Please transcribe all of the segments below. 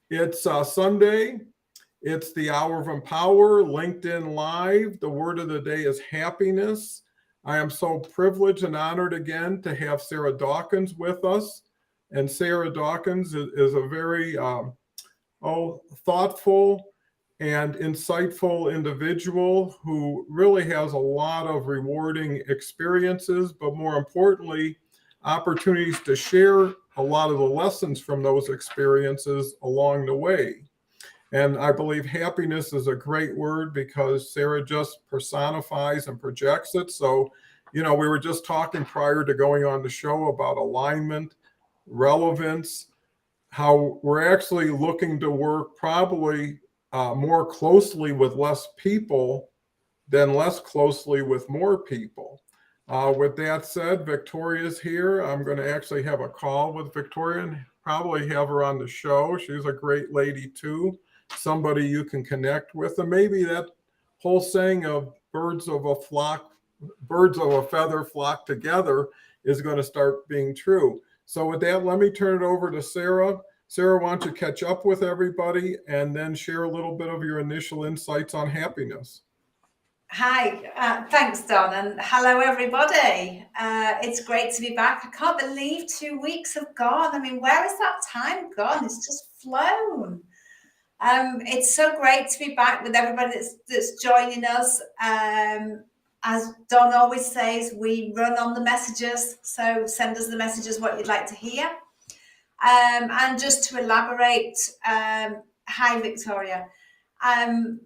It's Sunday. It's the Hour of Empower, LinkedIn Live. The word of the day is happiness. I am so privileged and honored again to have Sarah Dawkins with us. And Sarah Dawkins is a very thoughtful and insightful individual who really has a lot of rewarding experiences, but more importantly, opportunities to share a lot of the lessons from those experiences along the way. And I believe happiness is a great word because Sarah just personifies and projects it. So, we were just talking prior to going on the show about alignment, relevance, how we're actually looking to work probably more closely with less people than less closely with more people. With that said, Victoria's here. I'm going to actually have a call with Victoria and probably have her on the show. She's a great lady too, somebody you can connect with. And maybe that whole saying of birds of a feather flock together is going to start being true. So with that, let me turn it over to Sarah. Sarah, why don't you catch up with everybody and then share a little bit of your initial insights on happiness? Hi, thanks, Don, and hello, everybody. It's great to be back. I can't believe 2 weeks have gone. I mean, where is that time gone? It's just flown. It's so great to be back with everybody that's joining us. As Don always says, we run on the messages, so send us the messages what you'd like to hear. And just to elaborate, hi, Victoria.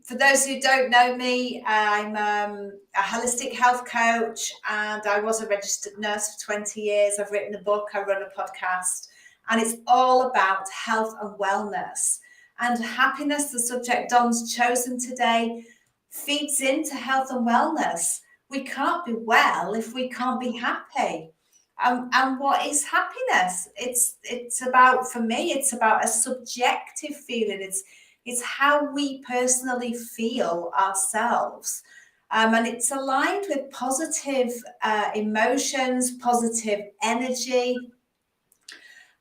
For those who don't know me, I'm a holistic health coach and I was a registered nurse for 20 years. I've written a book, I run a podcast, and it's all about health and wellness. And happiness, the subject Don's chosen today, feeds into health and wellness. We can't be well if we can't be happy. And what is happiness? It's about, for me, it's about a subjective feeling. It's how we personally feel ourselves. And it's aligned with positive emotions, positive energy.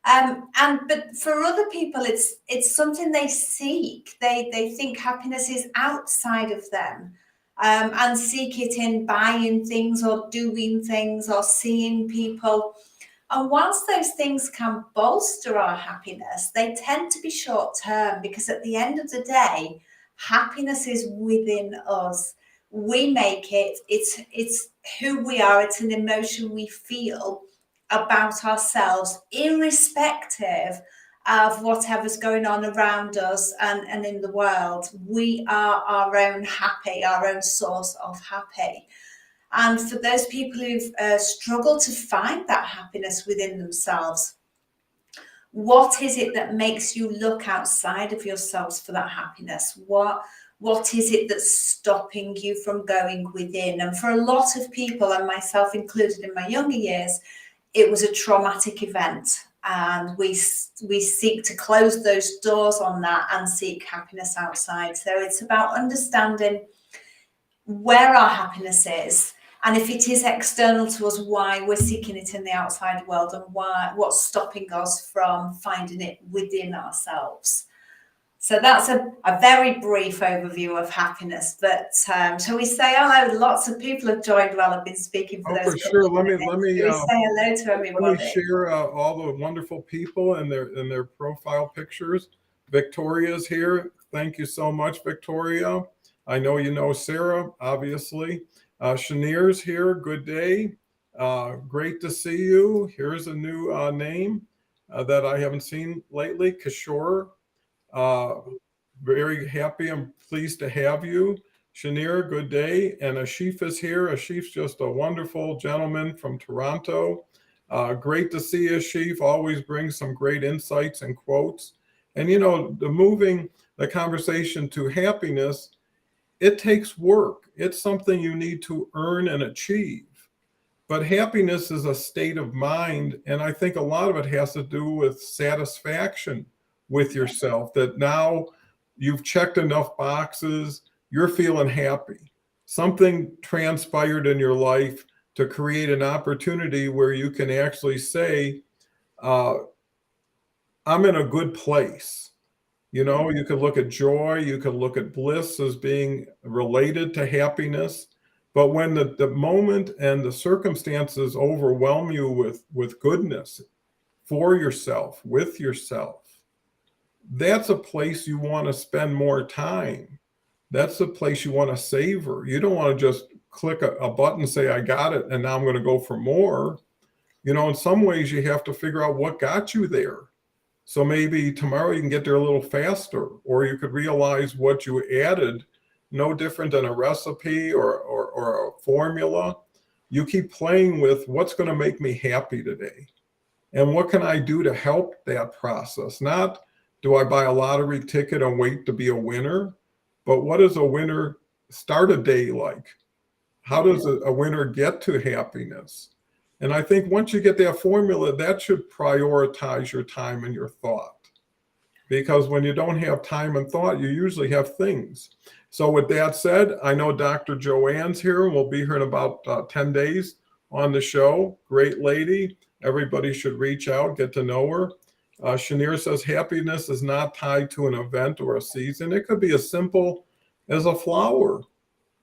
But for other people, it's something they seek. They think happiness is outside of them. And seek it in buying things or doing things or seeing people. And whilst those things can bolster our happiness, they tend to be short term because at the end of the day, happiness is within us. We make it, it's who we are, it's an emotion we feel about ourselves, irrespective of whatever's going on around us and in the world. We are our own happy, our own source of happy. And for those people who've struggled to find that happiness within themselves, what is it that makes you look outside of yourselves for that happiness? What is it that's stopping you from going within? And for a lot of people, and myself included in my younger years, it was a traumatic event. And we seek to close those doors on that and seek happiness outside. So it's about understanding where our happiness is, and if it is external to us, why we're seeking it in the outside world, and what's stopping us from finding it within ourselves. So that's a very brief overview of happiness. But shall we say hello? Lots of people have joined while I've been speaking for those. For sure. Let me say hello to everybody. Let me share all the wonderful people and their profile pictures. Victoria's here. Thank you so much, Victoria. I know you know Sarah, obviously. Shanir's here. Good day. Great to see you. Here's a new name that I haven't seen lately, Kishore. Very happy and pleased to have you. Shanir, good day. And Ashif is here. Ashif's just a wonderful gentleman from Toronto. Great to see Ashif. Always brings some great insights and quotes. And moving the conversation to happiness, it takes work. It's something you need to earn and achieve. But happiness is a state of mind. And I think a lot of it has to do with satisfaction with yourself, that now you've checked enough boxes, you're feeling happy. Something transpired in your life to create an opportunity where you can actually say, I'm in a good place. You know, you could look at joy, you could look at bliss as being related to happiness. But when the moment and the circumstances overwhelm you with goodness for yourself, with yourself, that's a place you want to spend more time. That's a place you want to savor. You don't want to just click a button, say, I got it, and now I'm going to go for more. You know, in some ways, you have to figure out what got you there. So maybe tomorrow you can get there a little faster, or you could realize what you added, no different than a recipe or a formula. You keep playing with what's going to make me happy today. And what can I do to help that process? Not do I buy a lottery ticket and wait to be a winner, but what does a winner start a day like? How does a winner get to happiness? And I think once you get that formula, that should prioritize your time and your thought. Because when you don't have time and thought, you usually have things. So with that said, I know Dr. Joanne's here and we'll be here in about 10 days on the show. Great lady. Everybody should reach out, get to know her. Shanir says happiness is not tied to an event or a season. It could be as simple as a flower.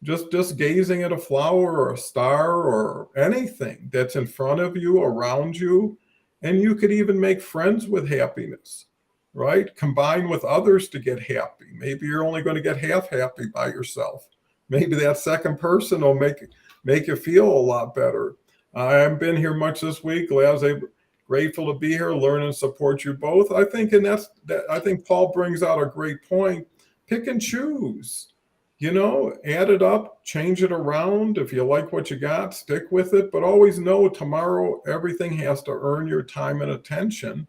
Just gazing at a flower or a star or anything that's in front of you, around you. And you could even make friends with happiness, right? Combine with others to get happy. Maybe you're only going to get half happy by yourself. Maybe that second person will make you feel a lot better. I haven't been here much this week. Grateful to be here, learn and support you both. I think, I think Paul brings out a great point. Pick and choose. You know, add it up, change it around. If you like what you got, stick with it. But always know tomorrow, everything has to earn your time and attention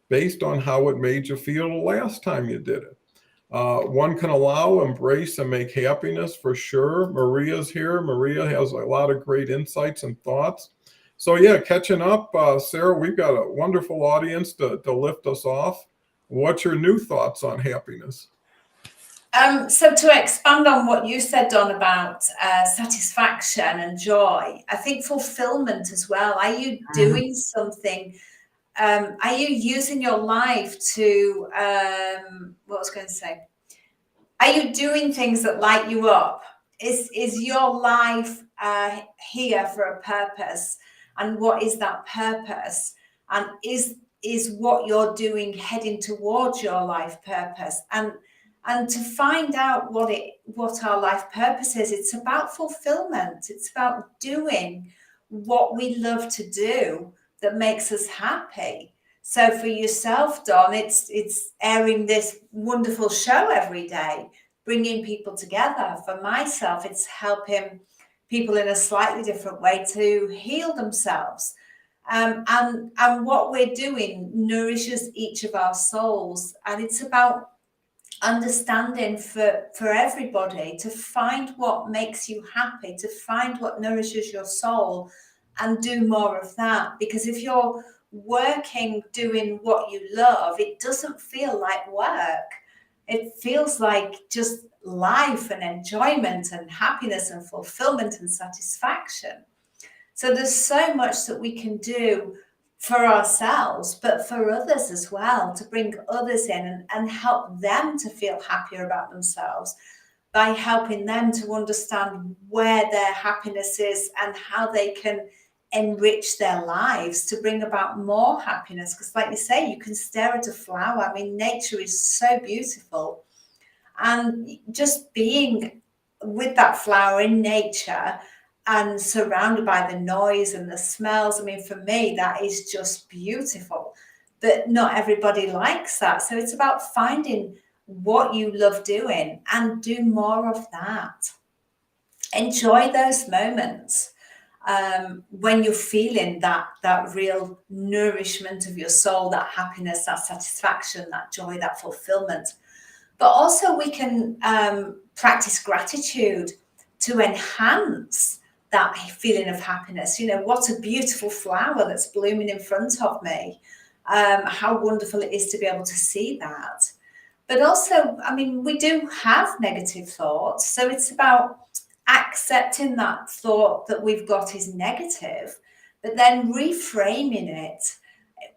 based on how it made you feel the last time you did it. One can allow, embrace, and make happiness for sure. Maria's here. Maria has a lot of great insights and thoughts. So yeah, catching up, Sarah, we've got a wonderful audience to lift us off. What's your new thoughts on happiness? So to expand on what you said, Don, about satisfaction and joy, I think fulfillment as well. Are you doing something? Are you using your life to, what was I going to say? Are you doing things that light you up? Is your life here for a purpose? And what is that purpose? And is what you're doing heading towards your life purpose? And to find out what our life purpose is, it's about fulfillment. It's about doing what we love to do that makes us happy. So for yourself, Don, it's airing this wonderful show every day, bringing people together. For myself, it's helping people in a slightly different way to heal themselves. And what we're doing nourishes each of our souls. And it's about understanding for everybody to find what makes you happy, to find what nourishes your soul and do more of that. Because if you're working, doing what you love, it doesn't feel like work. It feels like just life and enjoyment and happiness and fulfillment and satisfaction. So there's so much that we can do for ourselves, but for others as well, to bring others in and help them to feel happier about themselves by helping them to understand where their happiness is and how they can enrich their lives to bring about more happiness. Because like you say, you can stare at a flower. I mean, nature is so beautiful. And just being with that flower in nature and surrounded by the noise and the smells. I mean, for me, that is just beautiful. But not everybody likes that. So it's about finding what you love doing and do more of that. Enjoy those moments when you're feeling that real nourishment of your soul, that happiness, that satisfaction, that joy, that fulfillment. But also we can practice gratitude to enhance that feeling of happiness. You know, what a beautiful flower that's blooming in front of me. How wonderful it is to be able to see that. But also, I mean, we do have negative thoughts. So it's about accepting that thought that we've got is negative, but then reframing it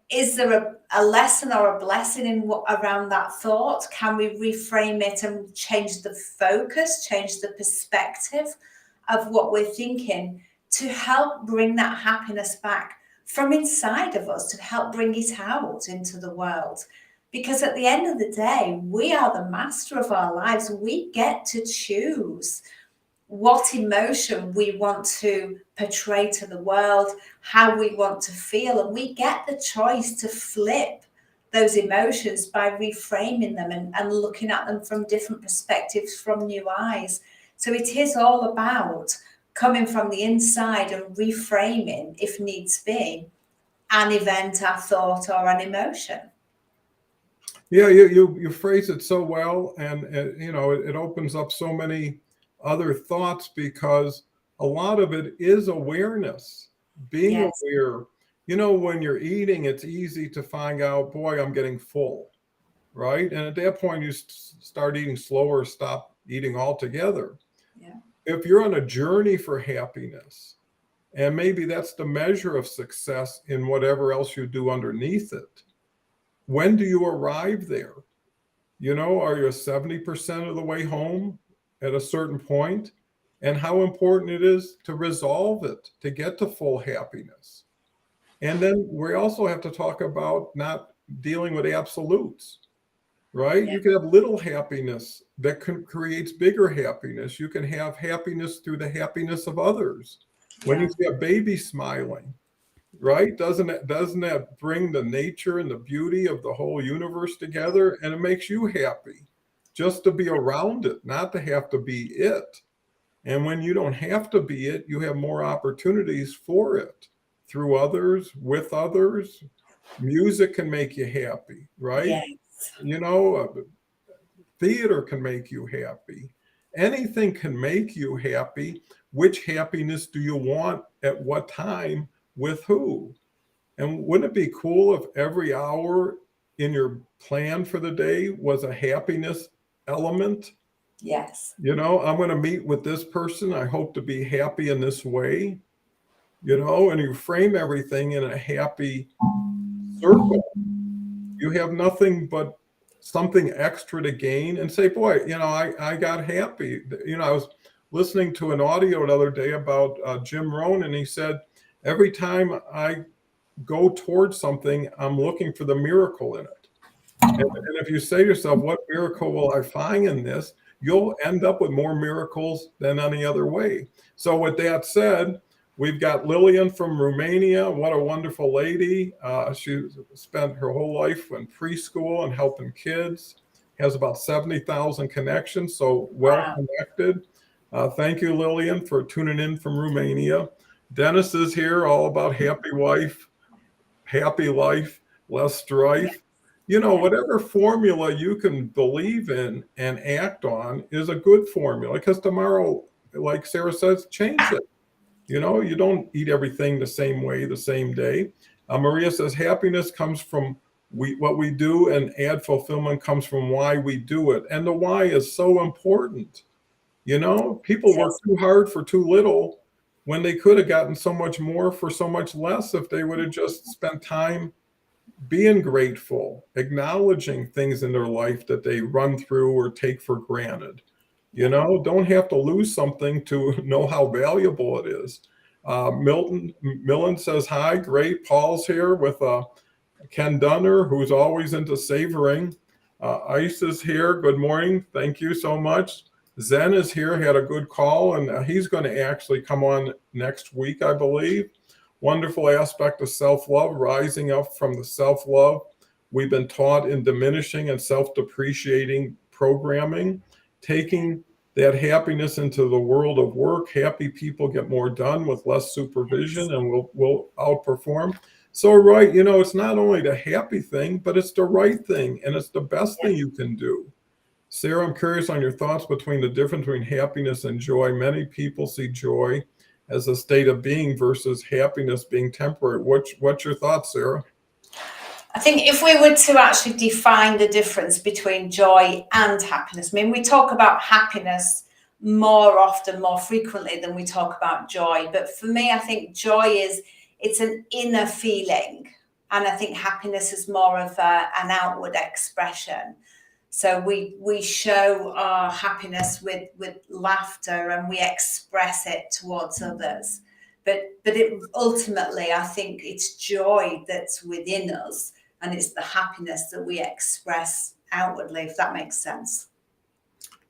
is there a lesson or a blessing in around that thought? Can we reframe it and change the focus, change the perspective of what we're thinking to help bring that happiness back from inside of us, to help bring it out into the world? Because at the end of the day, we are the master of our lives. We get to choose what emotion we want to portray to the world, how we want to feel, and we get the choice to flip those emotions by reframing them and looking at them from different perspectives, from new eyes. So it is all about coming from the inside and reframing, if needs be, an event, a thought, or an emotion. Yeah, you phrase it so well, and it opens up so many other thoughts, because a lot of it is awareness, being Yes. aware. When you're eating, it's easy to find out, boy, I'm getting full, right? And at that point, you start eating slower, stop eating altogether. Yeah. If you're on a journey for happiness, and maybe that's the measure of success in whatever else you do underneath it, when do you arrive there? Are you 70% of the way home at a certain point? And how important it is to resolve it, to get to full happiness. And then we also have to talk about not dealing with absolutes, right? Yeah. You can have little happiness that creates bigger happiness. You can have happiness through the happiness of others. When you see a baby smiling, right? Doesn't that bring the nature and the beauty of the whole universe together? And it makes you happy just to be around it, not to have to be it. And when you don't have to be it, you have more opportunities for it through others, with others. Music can make you happy, right? Yes. Theater can make you happy. Anything can make you happy. Which happiness do you want at what time? With who? And wouldn't it be cool if every hour in your plan for the day was a happiness element? Yes. I'm going to meet with this person. I hope to be happy in this way, and you frame everything in a happy circle. You have nothing but something extra to gain, and say, boy, I got happy. I was listening to an audio the other day about Jim Rohn, and he said, every time I go towards something, I'm looking for the miracle in it. And if you say to yourself, what miracle will I find in this? You'll end up with more miracles than any other way. So with that said, we've got Lillian from Romania. What a wonderful lady. She spent her whole life in preschool and helping kids. Has about 70,000 connections, so well connected. Thank you, Lillian, for tuning in from Romania. Dennis is here, all about happy wife, happy life, less strife. Whatever formula you can believe in and act on is a good formula, because tomorrow, like Sarah says, change it. You don't eat everything the same way, the same day. Maria says happiness comes from what we do, and add fulfillment comes from why we do it. And the why is so important. People work too hard for too little, when they could have gotten so much more for so much less if they would have just spent time being grateful, acknowledging things in their life that they run through or take for granted. Don't have to lose something to know how valuable it is. Millen says hi. Great. Paul's here with Ken Dunner, who's always into savoring. Ice is here. Good morning. Thank you so much. Zen is here, had a good call, and he's going to actually come on next week, I believe. Wonderful aspect of self-love, rising up from the self-love we've been taught in diminishing and self-depreciating programming, taking that happiness into the world of work. Happy people get more done with less supervision, and will outperform. So, right, it's not only the happy thing, but it's the right thing, and it's the best thing you can do. Sarah, I'm curious on your thoughts between the difference between happiness and joy. Many people see joy as a state of being versus happiness being temporary. What's your thoughts, Sarah? I think if we were to actually define the difference between joy and happiness, we talk about happiness more often, more frequently than we talk about joy. But for me, I think joy it's an inner feeling. And I think happiness is more of an outward expression. So we show our happiness with laughter, and we express it towards others. But it ultimately, I think it's joy that's within us, and it's the happiness that we express outwardly, if that makes sense.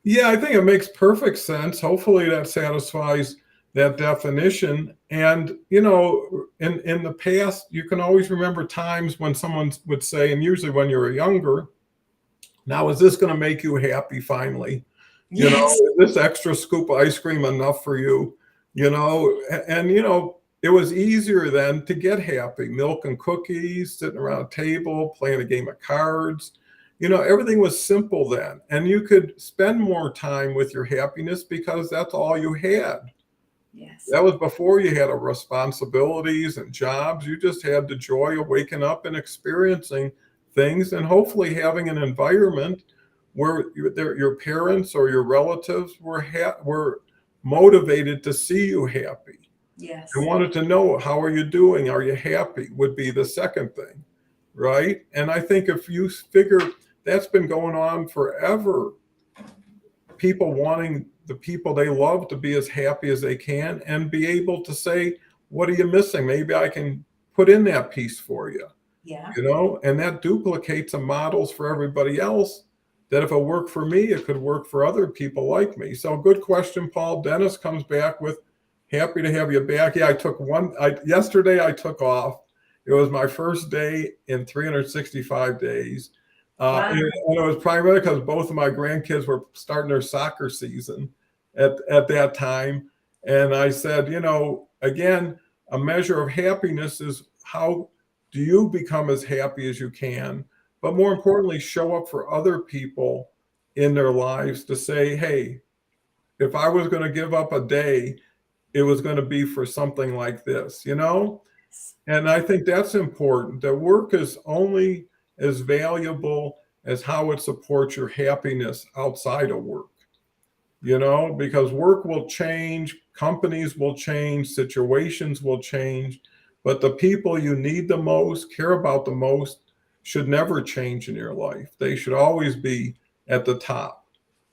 Yeah, I think it makes perfect sense. Hopefully that satisfies that definition. And, you know, in the past, you can always remember times when someone would say, and usually when you were younger, now, is this going to make you happy finally? You know, Yes. is this extra scoop of ice cream enough for you? You know, and you know, it was easier then to get happy. Milk and cookies, sitting around a table, playing a game of cards. You know, everything was simple then. And you could spend more time with your happiness because that's all you had. Yes. That was before you had responsibilities and jobs. You just had the joy of waking up and experiencing things, and hopefully having an environment where your parents or your relatives were motivated to see you happy Yes. and wanted to know, how are you doing? Are you happy? Would be the second thing, right? And I think if you figure that's been going on forever, people wanting the people they love to be as happy as they can and be able to say, what are you missing? Maybe I can put in that piece for you. Yeah. You know, and that duplicates and models for everybody else that if it worked for me, it could work for other people like me. So good question, Paul. Dennis comes back with, happy to have you back. Yeah, yesterday I took off. It was my first day in 365 days. Wow. And it was primarily because both of my grandkids were starting their soccer season at that time. And I said, you know, again, a measure of happiness is how do you become as happy as you can, but more importantly, show up for other people in their lives to say, hey, if I was going to give up a day, it was going to be for something like this, you know? And I think that's important. That work is only as valuable as how it supports your happiness outside of work, you know, because work will change, companies will change, situations will change, but the people you need the most, care about the most, should never change in your life. They should always be at the top.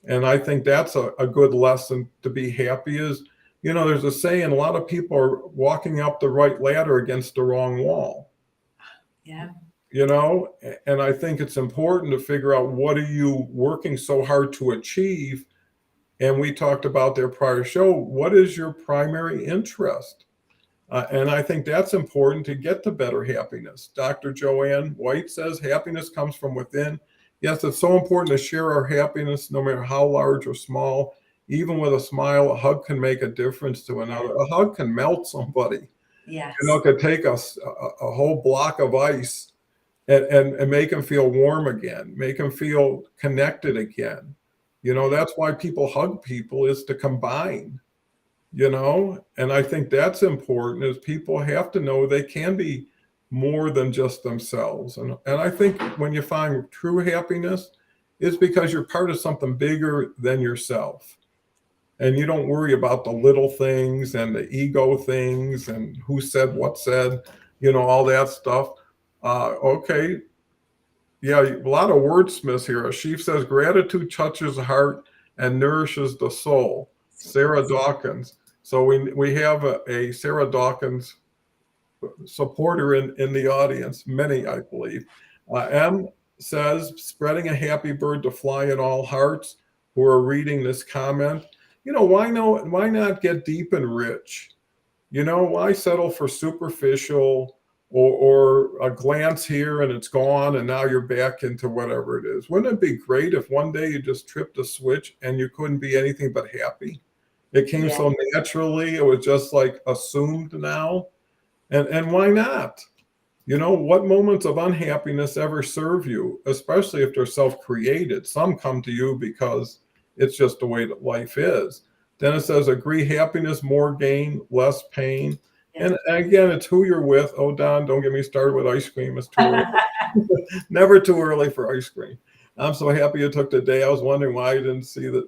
And I think that's a good lesson to be happy is, you know, there's a saying, a lot of people are walking up the right ladder against the wrong wall. Yeah. You know, and I think it's important to figure out what are you working so hard to achieve. And we talked about their prior show. What is your primary interest? And I think that's important to get to better happiness. Dr. Joanne White says happiness comes from within. Yes, it's so important to share our happiness, no matter how large or small. Even with a smile, a hug can make a difference to another. A hug can melt somebody. Yes. You know, it could take a whole block of ice and make them feel warm again, make them feel connected again. You know, that's why people hug people, is to combine, you know, and I think that's important, is people have to know they can be more than just themselves. And I think when you find true happiness, it's because you're part of something bigger than yourself. And you don't worry about the little things and the ego things and who said what said, you know, all that stuff. Okay. Yeah, a lot of wordsmiths here. Ashief says gratitude touches the heart and nourishes the soul. Sarah Dawkins. So we have a Sarah Dawkins supporter in the audience, many, I believe. M says, spreading a happy bird to fly in all hearts who are reading this comment. You know, why not get deep and rich? You know, why settle for superficial or a glance here and it's gone and now you're back into whatever it is? Wouldn't it be great if one day you just tripped a switch and you couldn't be anything but happy? It came so naturally, it was just like assumed now. And why not? You know, what moments of unhappiness ever serve you, especially if they're self-created? Some come to you because it's just the way that life is. Then it says, agree, happiness, more gain, less pain. Yes. And again, it's who you're with. Oh, Don, don't get me started with ice cream. It's too early. Never too early for ice cream. I'm so happy you took the day. I was wondering why I didn't see that.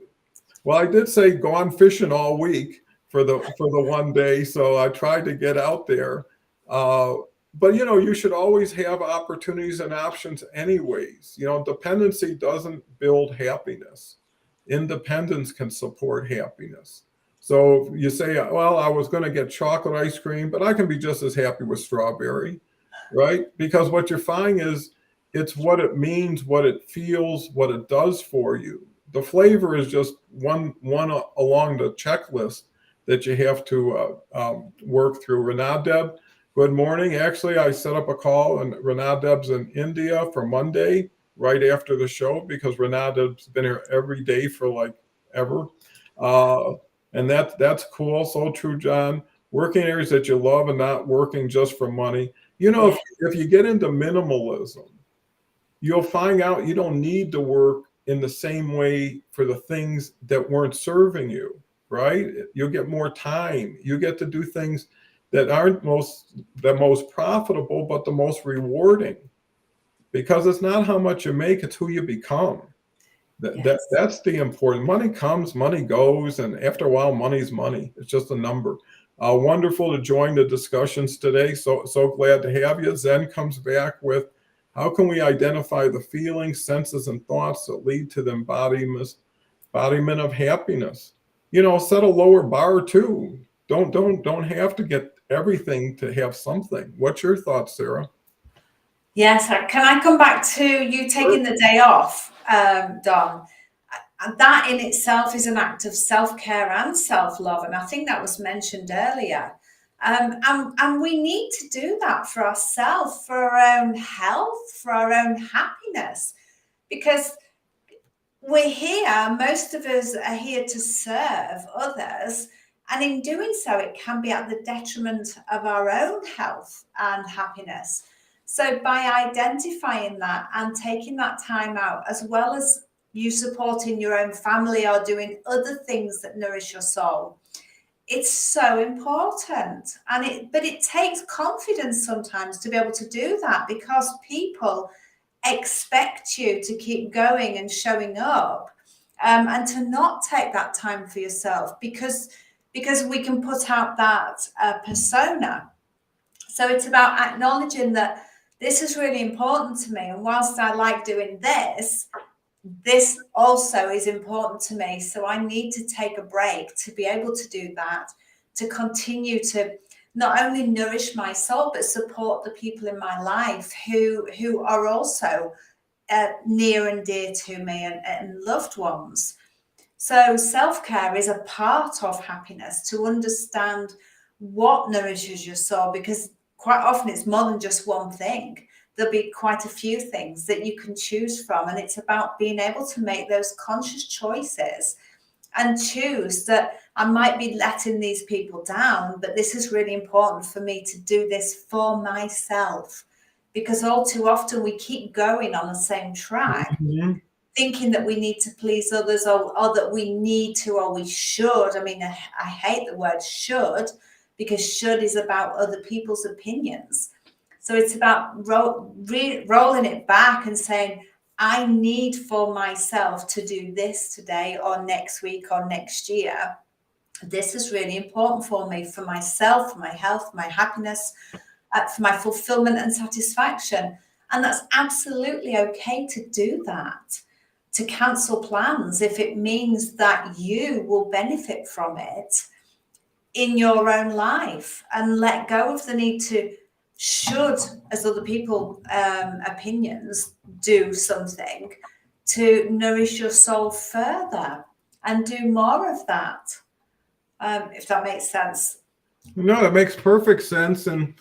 Well, I did say gone fishing all week for the one day, so I tried to get out there. but you should always have opportunities and options anyways. Dependency doesn't build happiness. Independence can support happiness. So you say, well, I was going to get chocolate ice cream, but I can be just as happy with strawberry, right? Because what you're finding is it's what it means, what it feels, what it does for you. The flavor is just one along the checklist that you have to work through. Renadeb, good morning. Actually, I set up a call, and Renadeb's in India for Monday, right after the show, because Renadeb's been here every day for like ever. And that's cool. So true, John. Working areas that you love and not working just for money. If you get into minimalism, you'll find out you don't need to work in the same way for the things that weren't serving you, right? You'll get more time. You get to do things that aren't the most profitable, but the most rewarding. Because it's not how much you make, it's who you become. That's the important. Money comes, money goes, and after a while, money's money. It's just a number. Wonderful to join the discussions today. So glad to have you. Zen comes back with, how can we identify the feelings, senses, and thoughts that lead to the embodiment of happiness? Set a lower bar too. Don't have to get everything to have something. What's your thoughts, Sarah? Yes, can I come back to you taking the day off, Don? That in itself is an act of self-care and self-love, and I think that was mentioned earlier. And we need to do that for ourselves, for our own health, for our own happiness, because we're here, most of us are here to serve others, and in doing so, it can be at the detriment of our own health and happiness. So by identifying that and taking that time out, as well as you supporting your own family or doing other things that nourish your soul, it's so important. But it takes confidence sometimes to be able to do that, because people expect you to keep going and showing up, and to not take that time for yourself, because we can put out that persona. So it's about acknowledging that this is really important to me, and whilst I like doing this also is important to me. So I need to take a break to be able to do that, to continue to not only nourish my soul, but support the people in my life who are also near and dear to me, and loved ones. So self-care is a part of happiness, to understand what nourishes your soul, because quite often it's more than just one thing. There'll be quite a few things that you can choose from, and it's about being able to make those conscious choices and choose that I might be letting these people down, but this is really important for me to do this for myself, because all too often we keep going on the same track, thinking that we need to please others, or that we need to, or we should. I mean, I hate the word should, because should is about other people's opinions. So it's about rolling it back and saying, I need for myself to do this today or next week or next year. This is really important for me, for myself, for my health, for my happiness, for my fulfillment and satisfaction. And that's absolutely okay to do that, to cancel plans if it means that you will benefit from it in your own life, and let go of the need to should, as other people opinions, do something to nourish your soul further, and do more of that, if that makes sense. No, it makes perfect sense. And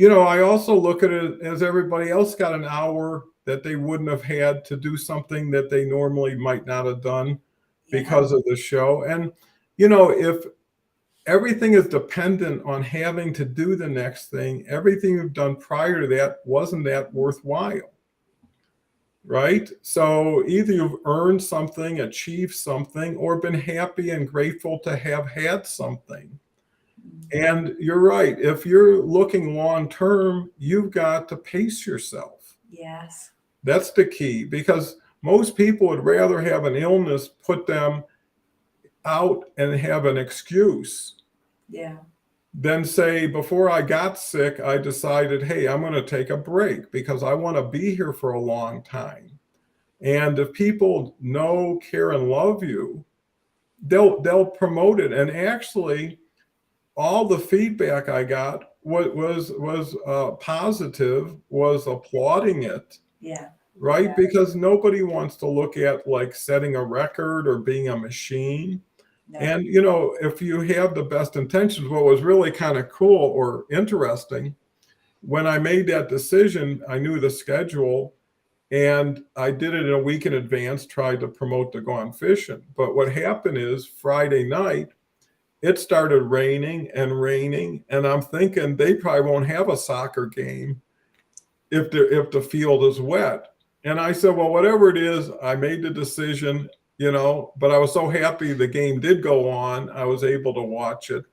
I also look at it as everybody else got an hour that they wouldn't have had to do something that they normally might not have done because of the show. And if everything is dependent on having to do the next thing, everything you've done prior to that wasn't that worthwhile, right? So either you've earned something, achieved something, or been happy and grateful to have had something. And you're right. If you're looking long term, you've got to pace yourself. Yes. That's the key, because most people would rather have an illness put them out and have an excuse. Yeah. then say before I got sick, I decided, hey, I'm going to take a break because I want to be here for a long time. And if people know, care, and love you, they'll promote it. And actually, all the feedback I got was positive, was applauding it. Yeah. Right? Yeah. Because nobody wants to look at like setting a record or being a machine. No. And, you know, if you have the best intentions, what was really kind of cool or interesting, when I made that decision, I knew the schedule and I did it in a week in advance, tried to promote the Gone Fishing. But what happened is Friday night, it started raining and raining. And I'm thinking they probably won't have a soccer game if the field is wet. And I said, well, whatever it is, I made the decision, you know, but I was so happy the game did go on. I was able to watch it.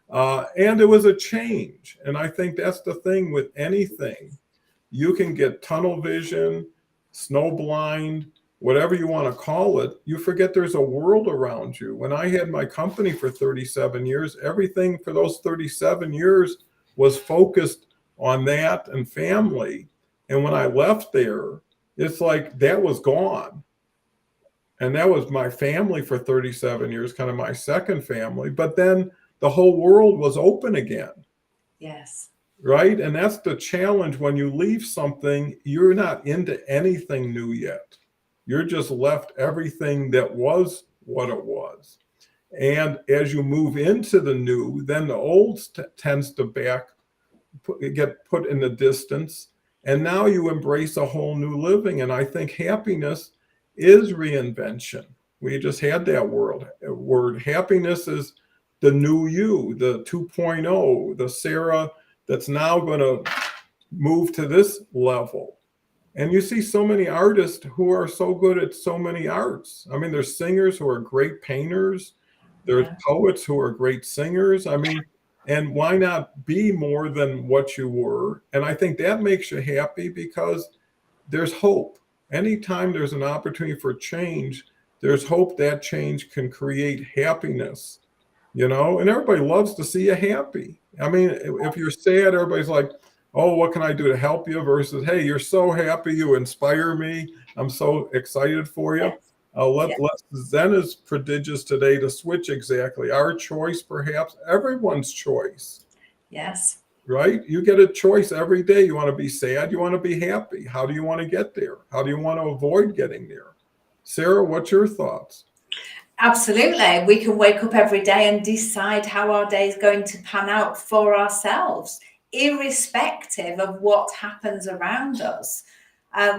And it was a change. And I think that's the thing with anything. You can get tunnel vision, snowblind, whatever you want to call it. You forget there's a world around you. When I had my company for 37 years, everything for those 37 years was focused on that and family. And when I left there, it's like that was gone. And that was my family for 37 years, kind of my second family. But then the whole world was open again. Yes. Right? And that's the challenge. When you leave something, you're not into anything new yet. You're just left everything that was what it was. And as you move into the new, then the old tends to get put in the distance. And now you embrace a whole new living. And I think happiness is reinvention. We just had that word. Happiness is the new you, the 2.0, the Sarah that's now going to move to this level. And you see so many artists who are so good at so many arts. I mean, there's singers who are great painters. There's poets who are great singers. I mean, and why not be more than what you were? And I think that makes you happy because there's hope. Anytime there's an opportunity for change, there's hope that change can create happiness, you know, and everybody loves to see you happy. I mean, if you're sad, everybody's like, oh, what can I do to help you? Versus, hey, you're so happy, you inspire me. I'm so excited for you. Zen is prodigious today to switch exactly. Our choice, perhaps, everyone's choice. Yes. Right? You get a choice every day. You want to be sad, you want to be happy. How do you want to get there? How do you want to avoid getting there? Sarah, what's your thoughts? Absolutely. We can wake up every day and decide how our day is going to pan out for ourselves, irrespective of what happens around us.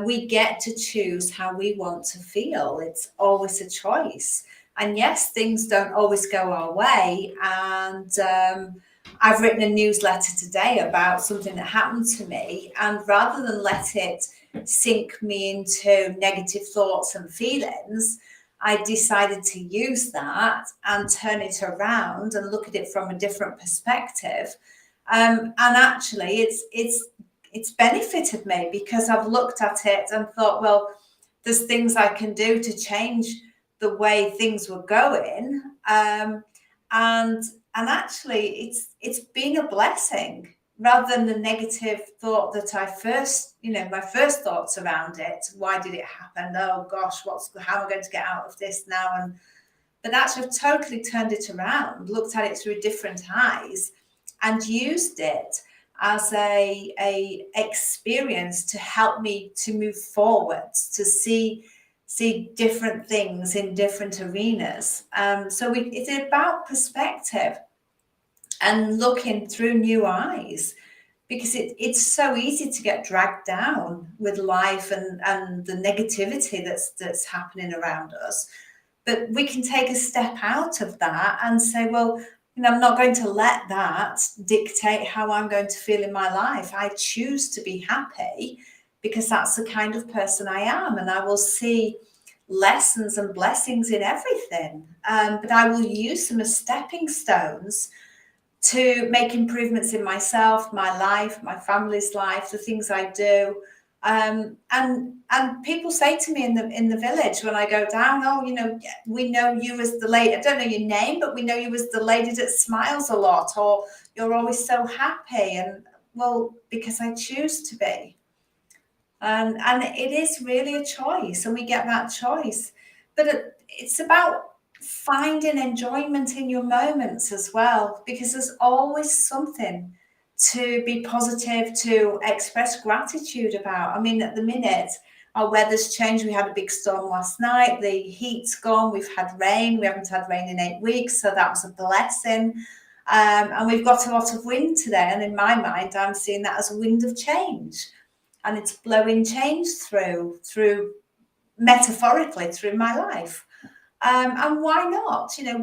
We get to choose how we want to feel. It's always a choice. And yes, things don't always go our way. And I've written a newsletter today about something that happened to me. And rather than let it sink me into negative thoughts and feelings, I decided to use that and turn it around and look at it from a different perspective. And actually, it's benefited me because I've looked at it and thought, well, there's things I can do to change the way things were going. And actually, it's been a blessing rather than the negative thought that I first, my first thoughts around it. Why did it happen? Oh gosh, how am I going to get out of this now? But actually, I've totally turned it around, looked at it through different eyes, and used it as a experience to help me to move forwards, to see different things in different arenas. So it's about perspective and looking through new eyes, because it's so easy to get dragged down with life and the negativity that's happening around us. But we can take a step out of that and say, well, I'm not going to let that dictate how I'm going to feel in my life. I choose to be happy because that's the kind of person I am, and I will see lessons and blessings in everything. But I will use them as stepping stones to make improvements in myself, my life, my family's life, the things I do, And people say to me in the village when I go down, oh, you know, we know you as the lady, I don't know your name, but we know you as the lady that smiles a lot, or you're always so happy. And well, because I choose to be. And it is really a choice, and we get that choice. But it's about finding enjoyment in your moments as well, because there's always something to be positive, to express gratitude about. I mean, at the minute, our weather's changed. We had a big storm last night. The heat's gone. We've had rain. We haven't had rain in 8 weeks, so that was a blessing. And we've got a lot of wind today. And in my mind, I'm seeing that as a wind of change. And it's blowing change through metaphorically through my life. And why not? You know,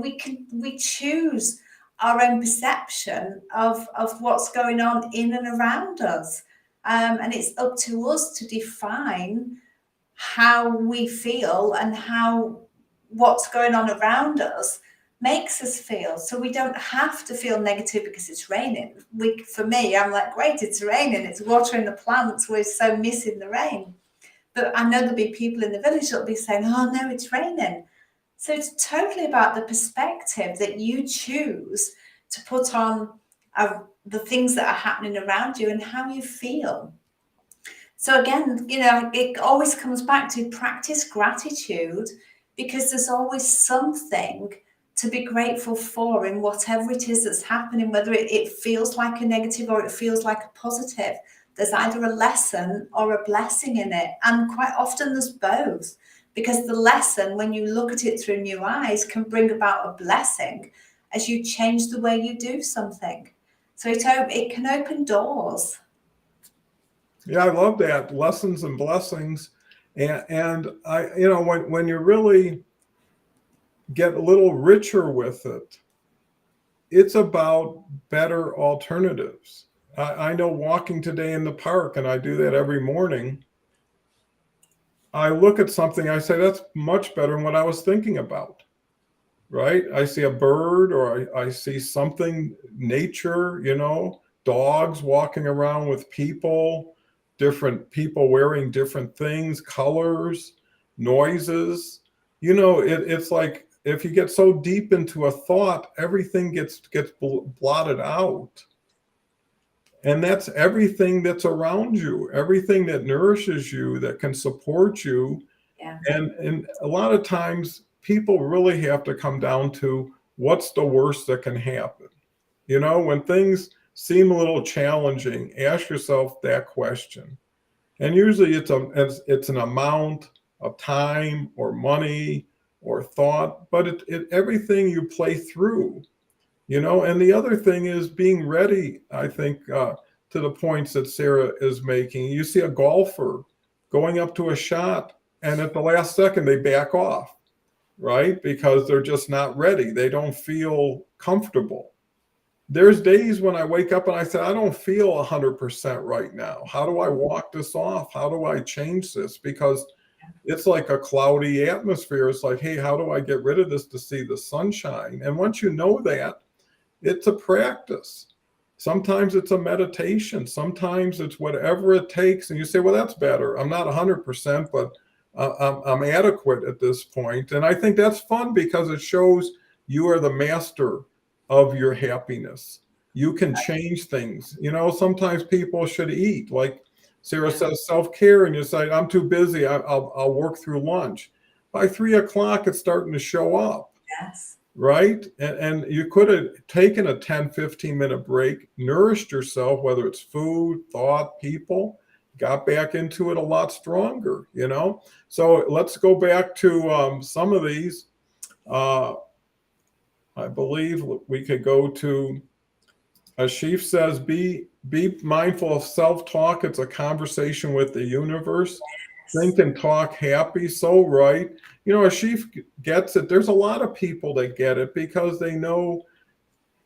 we choose our own perception of what's going on in and around us. And it's up to us to define how we feel and how what's going on around us makes us feel. So we don't have to feel negative because it's raining. For me, I'm like, great, it's raining, it's watering the plants, we're so missing the rain. But I know there'll be people in the village that'll be saying, oh no, it's raining. So it's totally about the perspective that you choose to put on the things that are happening around you and how you feel. So again, you know, it always comes back to practice gratitude, because there's always something to be grateful for in whatever it is that's happening, whether it feels like a negative or it feels like a positive. There's either a lesson or a blessing in it. And quite often there's both, because the lesson, when you look at it through new eyes, can bring about a blessing as you change the way you do something. So it can open doors. Yeah, I love that. Lessons and blessings. And I, you know, when you really get a little richer with it, it's about better alternatives. I know walking today in the park, and I do that every morning, I look at something, I say, that's much better than what I was thinking about, right? I see a bird, or I see something, nature, you know, dogs walking around with people, different people wearing different things, colors, noises. You know, it's like if you get so deep into a thought, everything gets blotted out. And that's everything that's around you, everything that nourishes you, that can support you. Yeah. And a lot of times people really have to come down to what's the worst that can happen. You know, when things seem a little challenging, ask yourself that question. And usually it's an amount of time or money or thought, but everything you play through. You know, and the other thing is being ready, I think, to the points that Sarah is making. You see a golfer going up to a shot, and at the last second, they back off, right? Because they're just not ready. They don't feel comfortable. There's days when I wake up and I say, I don't feel 100% right now. How do I walk this off? How do I change this? Because it's like a cloudy atmosphere. It's like, hey, how do I get rid of this to see the sunshine? And once you know that, it's a practice. Sometimes it's a meditation. Sometimes it's whatever it takes. And you say, well, that's better. I'm not 100%, but I'm adequate at this point. And I think that's fun because it shows you are the master of your happiness. You can change things. You know, sometimes people should eat. Like Sarah says, self-care, and you say, I'm too busy. I'll work through lunch. By 3 o'clock, it's starting to show up. Yes. Right? And you could have taken a 10, 15-minute break, nourished yourself, whether it's food, thought, people, got back into it a lot stronger, you know? So let's go back to some of these. I believe we could go to, Ashif says, be mindful of self-talk. It's a conversation with the universe. Think and talk happy. So right. You know, Ashif gets it. There's a lot of people that get it because they know,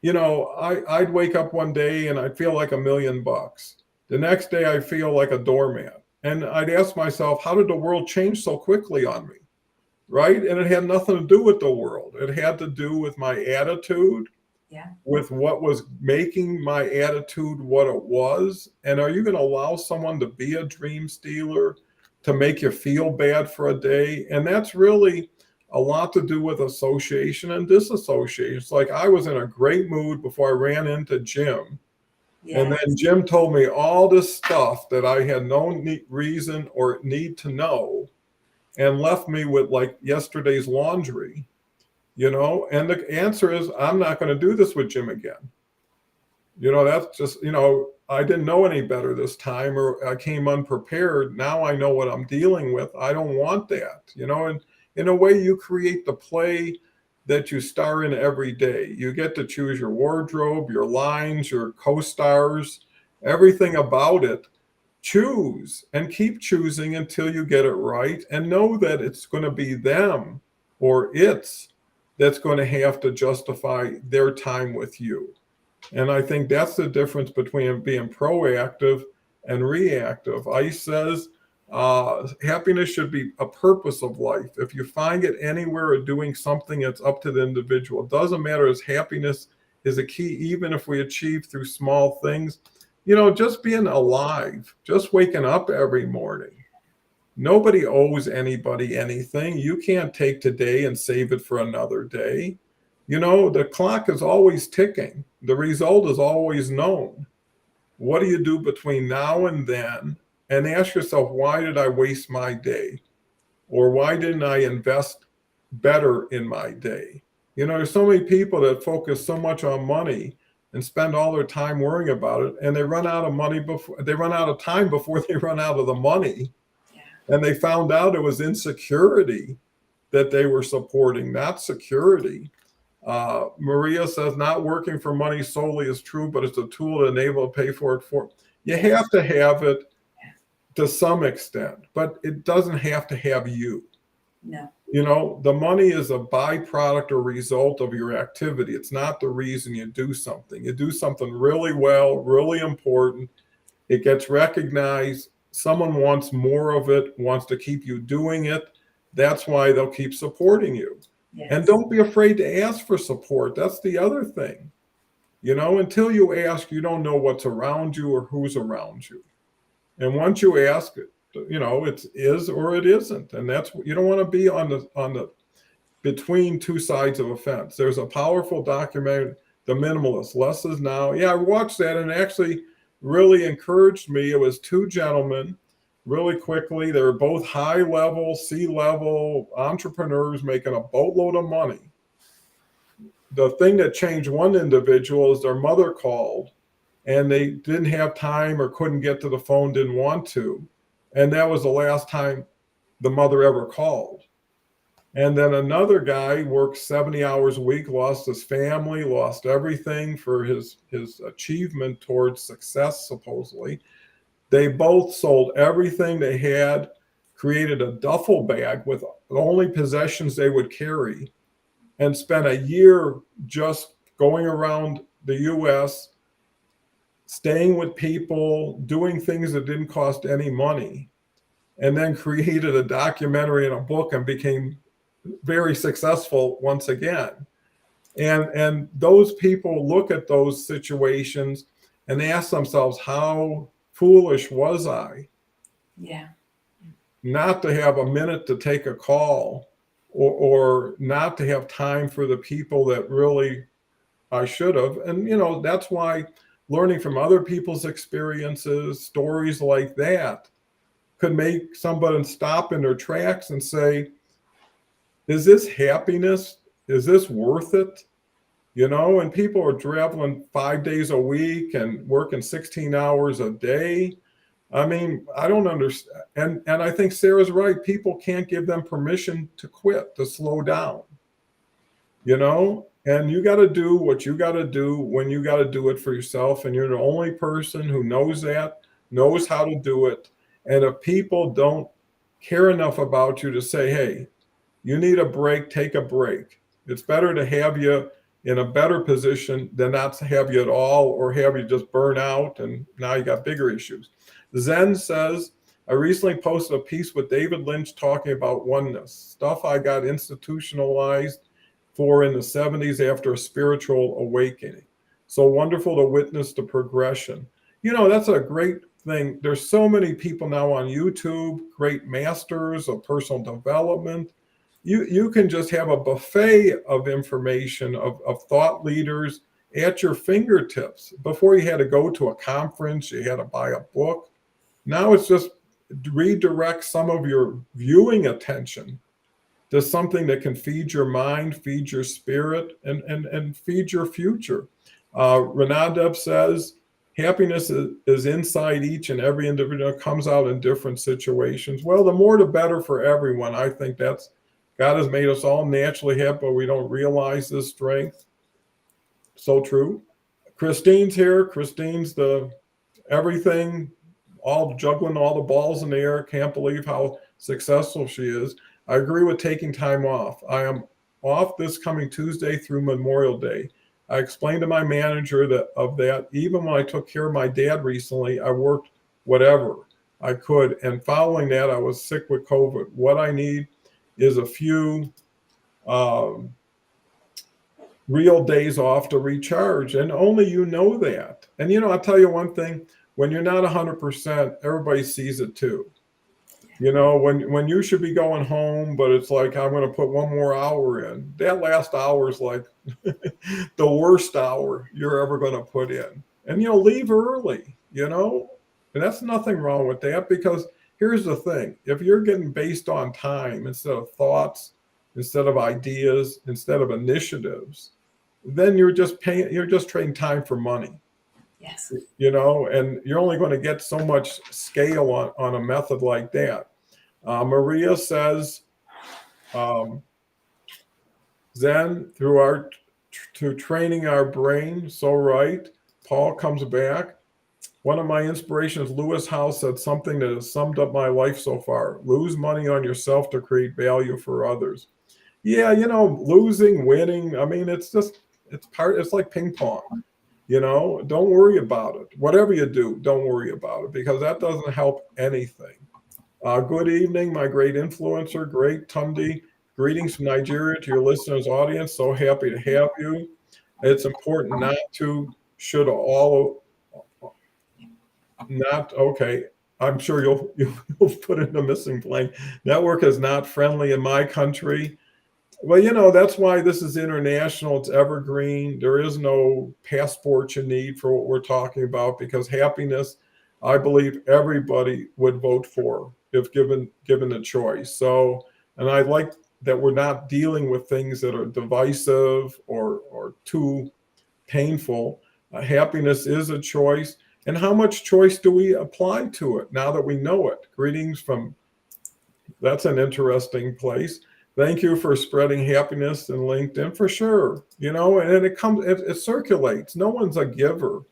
you know, I'd wake up one day and I'd feel like $1 million. The next day I feel like a doormat. And I'd ask myself, how did the world change so quickly on me? Right? And it had nothing to do with the world. It had to do with my attitude Yeah. with what was making my attitude what it was? And are you going to allow someone to be a dream stealer to make you feel bad for a day? And that's really a lot to do with association and disassociation. It's like I was in a great mood before I ran into Jim. And Yes. then Jim told me all this stuff that I had no reason or need to know and left me with like yesterday's laundry, and the answer is I'm not going to do this with Jim again. That's just, I didn't know any better this time, or I came unprepared. Now I know what I'm dealing with. I don't want that, and in a way you create the play that you star in every day. You get to choose your wardrobe, your lines, your co-stars, everything about it. Choose and keep choosing until you get it right, and know that it's going to be them or it's that's going to have to justify their time with you. And I think that's the difference between being proactive and reactive. ICE says happiness should be a purpose of life. If you find it anywhere or doing something, it's up to the individual. It doesn't matter, as happiness is a key, even if we achieve through small things. Just being alive, just waking up every morning. Nobody owes anybody anything. You can't take today and save it for another day. The clock is always ticking. The result is always known. What do you do between now and then? And ask yourself, why did I waste my day? Or why didn't I invest better in my day? There's so many people that focus so much on money and spend all their time worrying about it, and they run out of money before they run out of time before they run out of the money. Yeah. And they found out it was insecurity that they were supporting, not security. Maria says not working for money solely is true, but it's a tool to enable to pay for it. You have to have it to some extent, but it doesn't have to have you. No. The money is a byproduct or result of your activity. It's not the reason you do something. You do something really well, really important. It gets recognized. Someone wants more of it, wants to keep you doing it. That's why they'll keep supporting you. Yes. And don't be afraid to ask for support. That's the other thing. Until you ask, you don't know what's around you or who's around you. And once you ask it, it is or it isn't. And that's, you don't want to be on the between two sides of a fence. There's a powerful documentary, The Minimalist, Less is Now. Yeah, I watched that and actually really encouraged me. It was two gentlemen, really quickly. They were both high level, C-level entrepreneurs making a boatload of money. The thing that changed one individual is their mother called and they didn't have time or couldn't get to the phone, didn't want to. And that was the last time the mother ever called. And then another guy worked 70 hours a week, lost his family, lost everything for his achievement towards success, supposedly. They both sold everything they had, created a duffel bag with the only possessions they would carry, and spent a year just going around the US, staying with people, doing things that didn't cost any money, and then created a documentary and a book and became very successful once again. And those people look at those situations and they ask themselves, how foolish was I? Yeah. Not to have a minute to take a call, or not to have time for the people that really I should have. And, that's why learning from other people's experiences, stories like that, could make somebody stop in their tracks and say, is this happiness? Is this worth it? And people are traveling 5 days a week and working 16 hours a day. I mean, I don't understand. And I think Sarah's right. People can't give them permission to quit, to slow down, and you got to do what you got to do when you got to do it for yourself. And you're the only person who knows that, knows how to do it. And if people don't care enough about you to say, hey, you need a break, take a break. It's better to have you in a better position than not to have you at all, or have you just burn out and now you got bigger issues. Zen says, I recently posted a piece with David Lynch talking about oneness, stuff I got institutionalized for in the 70s after a spiritual awakening. So wonderful to witness the progression. You know, that's a great thing. There's so many people now on YouTube, great masters of personal development. You can just have a buffet of information of thought leaders at your fingertips. Before you had to go to a conference, you had to buy a book. Now it's just redirect some of your viewing attention to something that can feed your mind, feed your spirit, and feed your future. Renandev says, happiness is inside each and every individual, comes out in different situations. Well, the more the better for everyone. I think that's, God has made us all naturally happy, but we don't realize this strength. So true. Christine's here. Christine's the everything, all juggling all the balls in the air. Can't believe how successful she is. I agree with taking time off. I am off this coming Tuesday through Memorial Day. I explained to my manager that even when I took care of my dad recently, I worked whatever I could. And following that, I was sick with COVID. What I need is a few real days off to recharge. And only you know that. And, you know, I'll tell you one thing, when you're not 100%, everybody sees it too. You know, when you should be going home, but it's like, I'm going to put one more hour in. That last hour is like the worst hour you're ever going to put in. And, you know, leave early, you know, and that's nothing wrong with that, because here's the thing. If you're getting based on time instead of thoughts, instead of ideas, instead of initiatives, then you're just trading time for money. Yes. You know, and you're only going to get so much scale on a method like that. Maria says, Zen through training our brain. So right. Paul comes back. One of my inspirations, Lewis Howes, said something that has summed up my life so far. Lose money on yourself to create value for others. Yeah, you know, losing, winning. I mean, it's like ping pong. You know, don't worry about it. Whatever you do, don't worry about it, because that doesn't help anything. Good evening, my great influencer, great Tundi. Greetings from Nigeria to your listeners' audience. So happy to have you. It's important okay. I'm sure you'll put in the missing blank. Network is not friendly in my country. Well, you know, that's why this is international. It's evergreen. There is no passport you need for what we're talking about, because happiness, I believe everybody would vote for if given a choice. So, and I like that we're not dealing with things that are divisive or too painful. Happiness is a choice. And how much choice do we apply to it now that we know it? Greetings from, that's an interesting place. Thank you for spreading happiness in LinkedIn, for sure. You know, and it circulates. No one's a giver.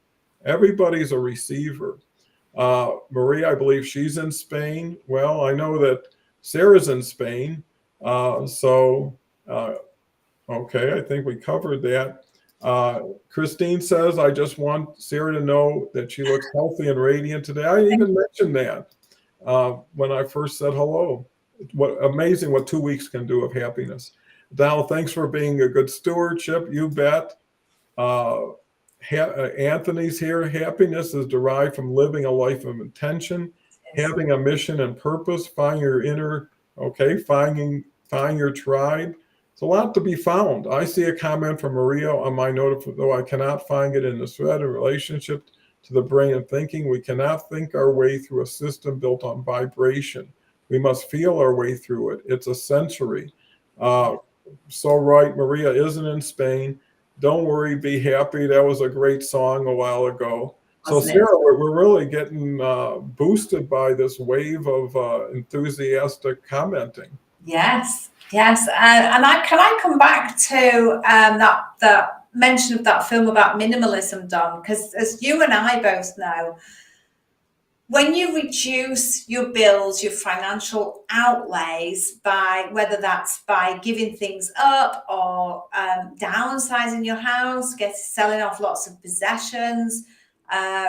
Everybody's a receiver. Maria, I believe she's in Spain. Well, I know that Sarah's in Spain. Okay, I think we covered that. Christine says, I just want Sarah to know that she looks healthy and radiant today. I even mentioned that when I first said hello. What amazing what 2 weeks can do of happiness. Donald, thanks for being a good stewardship. You bet. Anthony's here. Happiness is derived from living a life of intention, having a mission and purpose, finding your finding your tribe. It's a lot to be found. I see a comment from Maria on my note, though I cannot find it in the thread in relationship to the brain and thinking. We cannot think our way through a system built on vibration. We must feel our way through it. It's a sensory. So right, Maria isn't in Spain. Don't worry, be happy. That was a great song a while ago. So Sarah, we're really getting boosted by this wave of enthusiastic commenting. Yes, yes. Can I come back to that mention of that film about minimalism, Don? Because as you and I both know, when you reduce your bills, your financial outlays, by whether that's by giving things up or downsizing your house, selling off lots of possessions,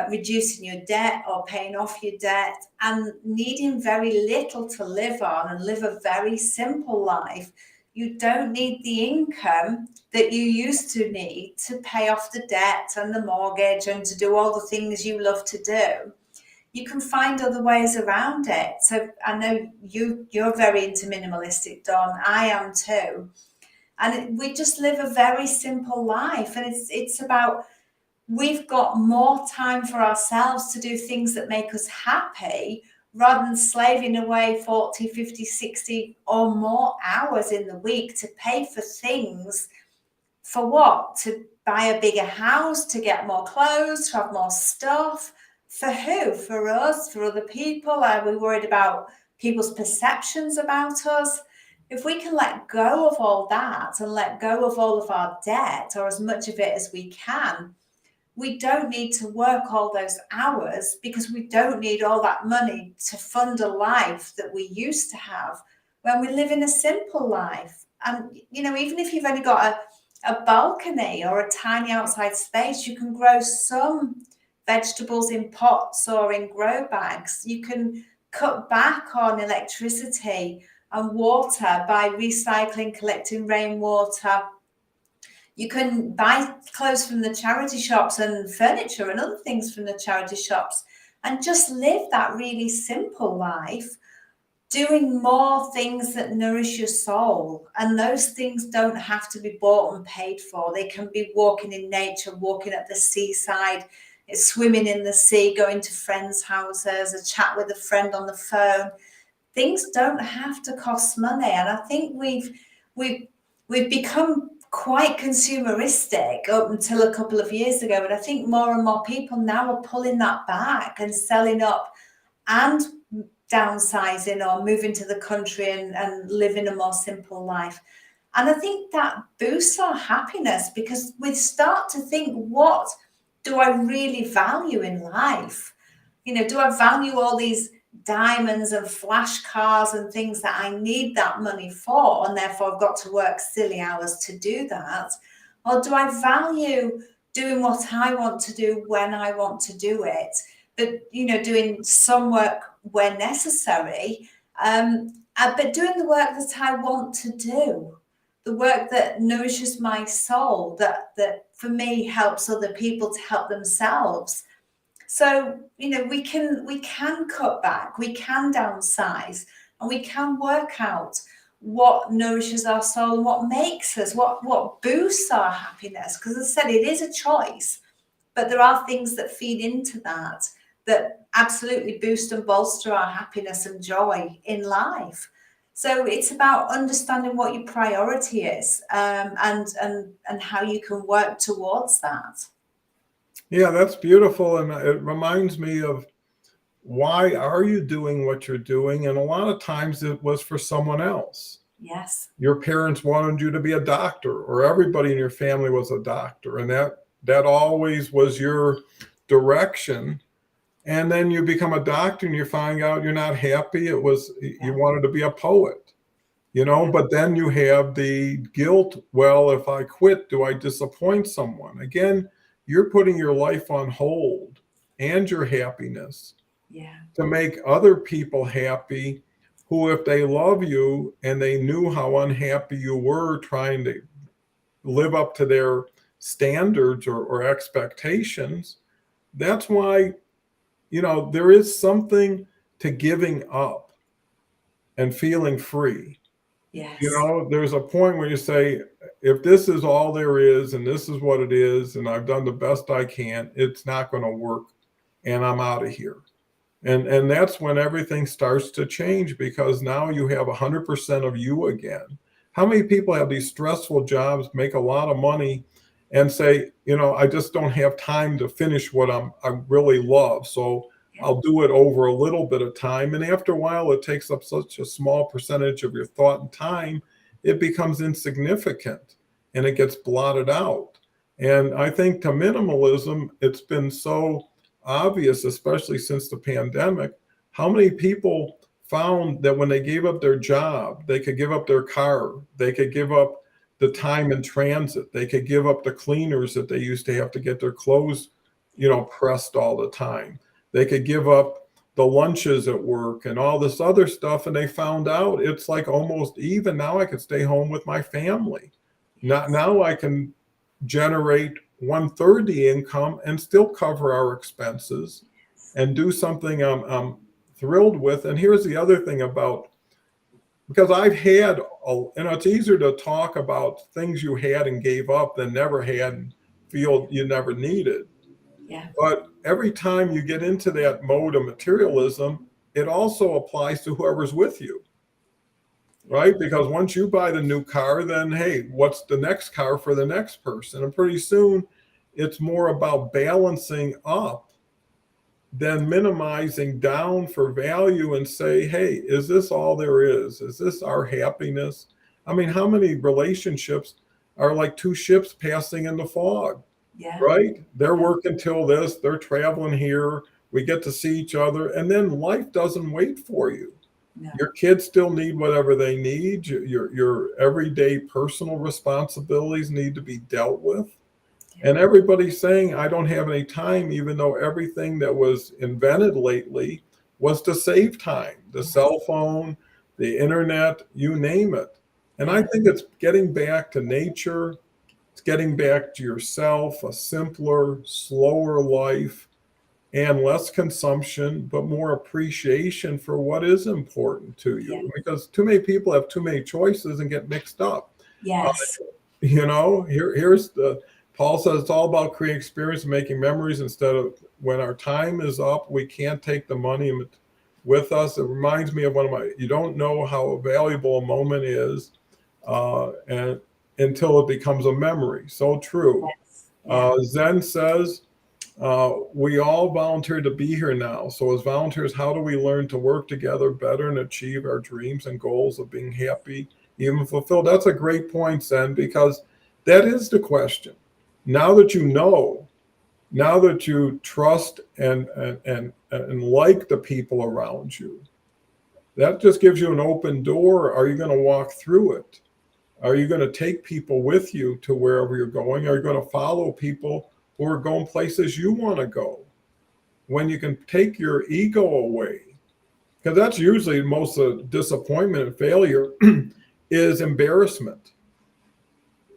reducing your debt or paying off your debt, and needing very little to live on and live a very simple life, You don't need the income that you used to need to pay off the debt and the mortgage and to do all the things you love to do. You can find other ways around it. So I know you're very into minimalistic, Dawn. I am too. And we just live a very simple life. And it's about, we've got more time for ourselves to do things that make us happy rather than slaving away 40, 50, 60 or more hours in the week to pay for things. For what? To buy a bigger house, to get more clothes, to have more stuff. For who? For us? For other people? Are we worried about people's perceptions about us? If we can let go of all that and let go of all of our debt, or as much of it as we can, we don't need to work all those hours, because we don't need all that money to fund a life that we used to have when we live in a simple life. And, even if you've only got a balcony or a tiny outside space, you can grow some vegetables in pots or in grow bags. You can cut back on electricity and water by recycling, collecting rainwater. You can buy clothes from the charity shops and furniture and other things from the charity shops and just live that really simple life, doing more things that nourish your soul. And those things don't have to be bought and paid for. They can be walking in nature, walking at the seaside, swimming in the sea, going to friends' houses, a chat with a friend on the phone. Things don't have to cost money. And I think we've become quite consumeristic up until a couple of years ago. But I think more and more people now are pulling that back and selling up and downsizing or moving to the country and living a more simple life. And I think that boosts our happiness, because we start to think, what do I really value in life? Do I value all these diamonds and flash cars and things that I need that money for, and therefore I've got to work silly hours to do that? Or do I value doing what I want to do when I want to do it, but doing some work where necessary, but doing the work that I want to do, the work that nourishes my soul, that for me helps other people to help themselves. So, we can cut back, we can downsize, and we can work out what nourishes our soul and what makes us, what boosts our happiness. Because as I said, it is a choice, but there are things that feed into that absolutely boost and bolster our happiness and joy in life. So it's about understanding what your priority is, and how you can work towards that. Yeah, that's beautiful. And it reminds me of, why are you doing what you're doing? And a lot of times it was for someone else. Yes. Your parents wanted you to be a doctor, or everybody in your family was a doctor. And that always was your direction. And then you become a doctor and you find out you're not happy. It was, you wanted to be a poet, but then you have the guilt. Well, if I quit, do I disappoint someone? Again, you're putting your life on hold and your happiness to make other people happy, who, if they love you and they knew how unhappy you were trying to live up to their standards or expectations. That's why, there is something to giving up and feeling free. Yes. There's a point where you say, if this is all there is and this is what it is, and I've done the best I can, it's not going to work, and I'm out of here. And that's when everything starts to change, because now you have 100% of you again. How many people have these stressful jobs, make a lot of money, and say, I just don't have time to finish what I really love, so I'll do it over a little bit of time. And after a while, it takes up such a small percentage of your thought and time, it becomes insignificant and it gets blotted out. And I think to minimalism, it's been so obvious, especially since the pandemic, how many people found that when they gave up their job, they could give up their car, they could give up the time in transit, they could give up the cleaners that they used to have to get their clothes, pressed all the time. They could give up the lunches at work and all this other stuff. And they found out it's like almost even. Now I could stay home with my family. Now I can generate 1/3 the income and still cover our expenses and do something I'm thrilled with. And here's the other thing about, because I've had, it's easier to talk about things you had and gave up than never had and feel you never needed. Yeah. But every time you get into that mode of materialism, it also applies to whoever's with you, right? Because once you buy the new car, then hey, what's the next car for the next person? And pretty soon it's more about balancing up than minimizing down for value and say, hey, is this all there is? Is this our happiness? I mean, how many relationships are like two ships passing in the fog? Yeah. Right? They're working till this, they're traveling here, we get to see each other, and then life doesn't wait for you. No. Your kids still need whatever they need. Your everyday personal responsibilities need to be dealt with. And everybody's saying, I don't have any time, even though everything that was invented lately was to save time. The cell phone, the internet, you name it. And I think it's getting back to nature. It's getting back to yourself, a simpler, slower life, and less consumption, but more appreciation for what is important to you. Yeah. Because too many people have too many choices and get mixed up. Yes. Here's the Paul says it's all about creating experience and making memories instead of when our time is up, we can't take the money with us. It reminds me of you don't know how valuable a moment is and until it becomes a memory. So true. Yes. Yeah. Zen says, we all volunteer to be here now. So as volunteers, how do we learn to work together better and achieve our dreams and goals of being happy, even fulfilled? That's a great point, Zen, because that is the question. Now that you know, now that you trust and like the people around you, that just gives you an open door. Are you going to walk through it? Are you going to take people with you to wherever you're going? Are you going to follow people who are going places you want to go? When you can take your ego away, because that's usually most of disappointment and failure is embarrassment.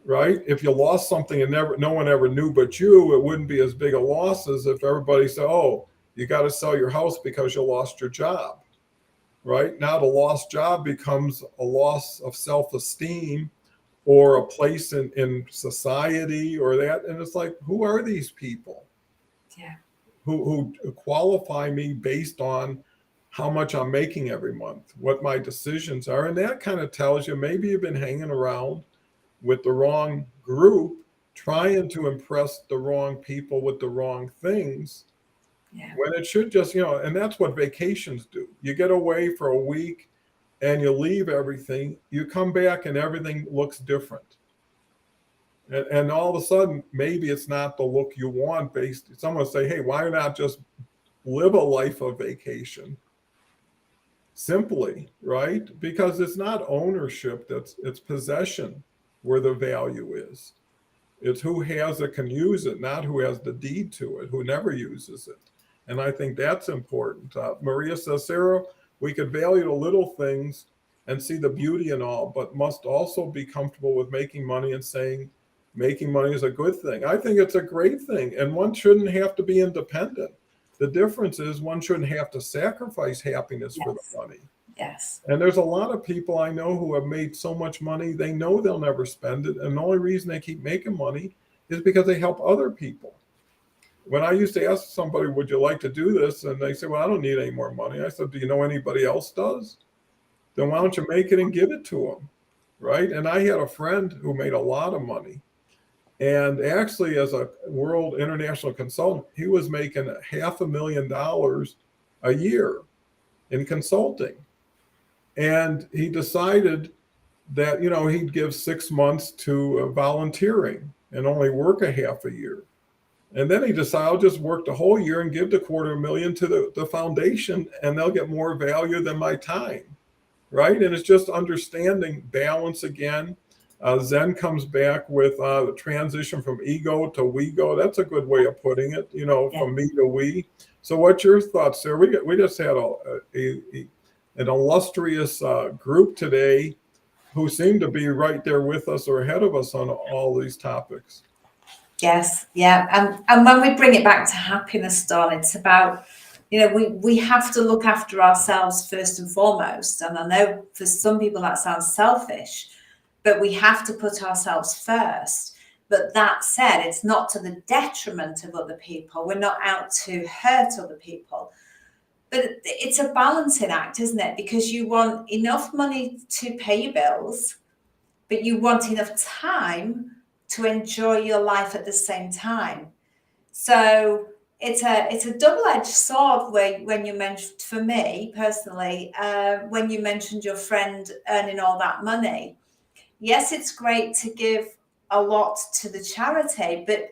Right? If you lost something and no one ever knew but you, it wouldn't be as big a loss as if everybody said, oh, you got to sell your house because you lost your job. Right? Now the lost job becomes a loss of self-esteem or a place in society or that. And it's like, who are these people? Yeah. Who qualify me based on how much I'm making every month, what my decisions are. And that kind of tells you maybe you've been hanging around with the wrong group, trying to impress the wrong people with the wrong things, when it should just, and that's what vacations do. You get away for a week and you leave everything, you come back and everything looks different. And all of a sudden, maybe it's not the look you want someone say, hey, why not just live a life of vacation? Simply, right? Because it's not ownership, it's possession where the value is. It's who has it can use it, not who has the deed to it, who never uses it. And I think that's important. Maria says, Sarah, we could value the little things and see the beauty in all, but must also be comfortable with making money and saying making money is a good thing. I think it's a great thing, and one shouldn't have to be independent. The difference is one shouldn't have to sacrifice happiness for the money. Yes. And there's a lot of people I know who have made so much money, they know they'll never spend it. And the only reason they keep making money is because they help other people. When I used to ask somebody, would you like to do this? And they say, well, I don't need any more money. I said, do you know anybody else does? Then why don't you make it and give it to them? Right? And I had a friend who made a lot of money. And actually, as a world international consultant, he was making $500,000 a year in consulting. And he decided that, he'd give 6 months to volunteering and only work a half a year. And then he decided, I'll just work the whole year and give the $250,000 to the foundation, and they'll get more value than my time. Right? And it's just understanding balance again. Zen comes back with the transition from ego to we go. That's a good way of putting it, from me to we. So what's your thoughts there? We just had an illustrious group today who seem to be right there with us or ahead of us on all these topics. Yes, yeah. And when we bring it back to happiness, Dawn, it's about, we have to look after ourselves first and foremost. And I know for some people that sounds selfish, but we have to put ourselves first. But that said, it's not to the detriment of other people. We're not out to hurt other people. But it's a balancing act, isn't it? Because you want enough money to pay your bills, but you want enough time to enjoy your life at the same time. So it's a double-edged sword when you mentioned, for me personally, when you mentioned your friend earning all that money. Yes, it's great to give a lot to the charity, but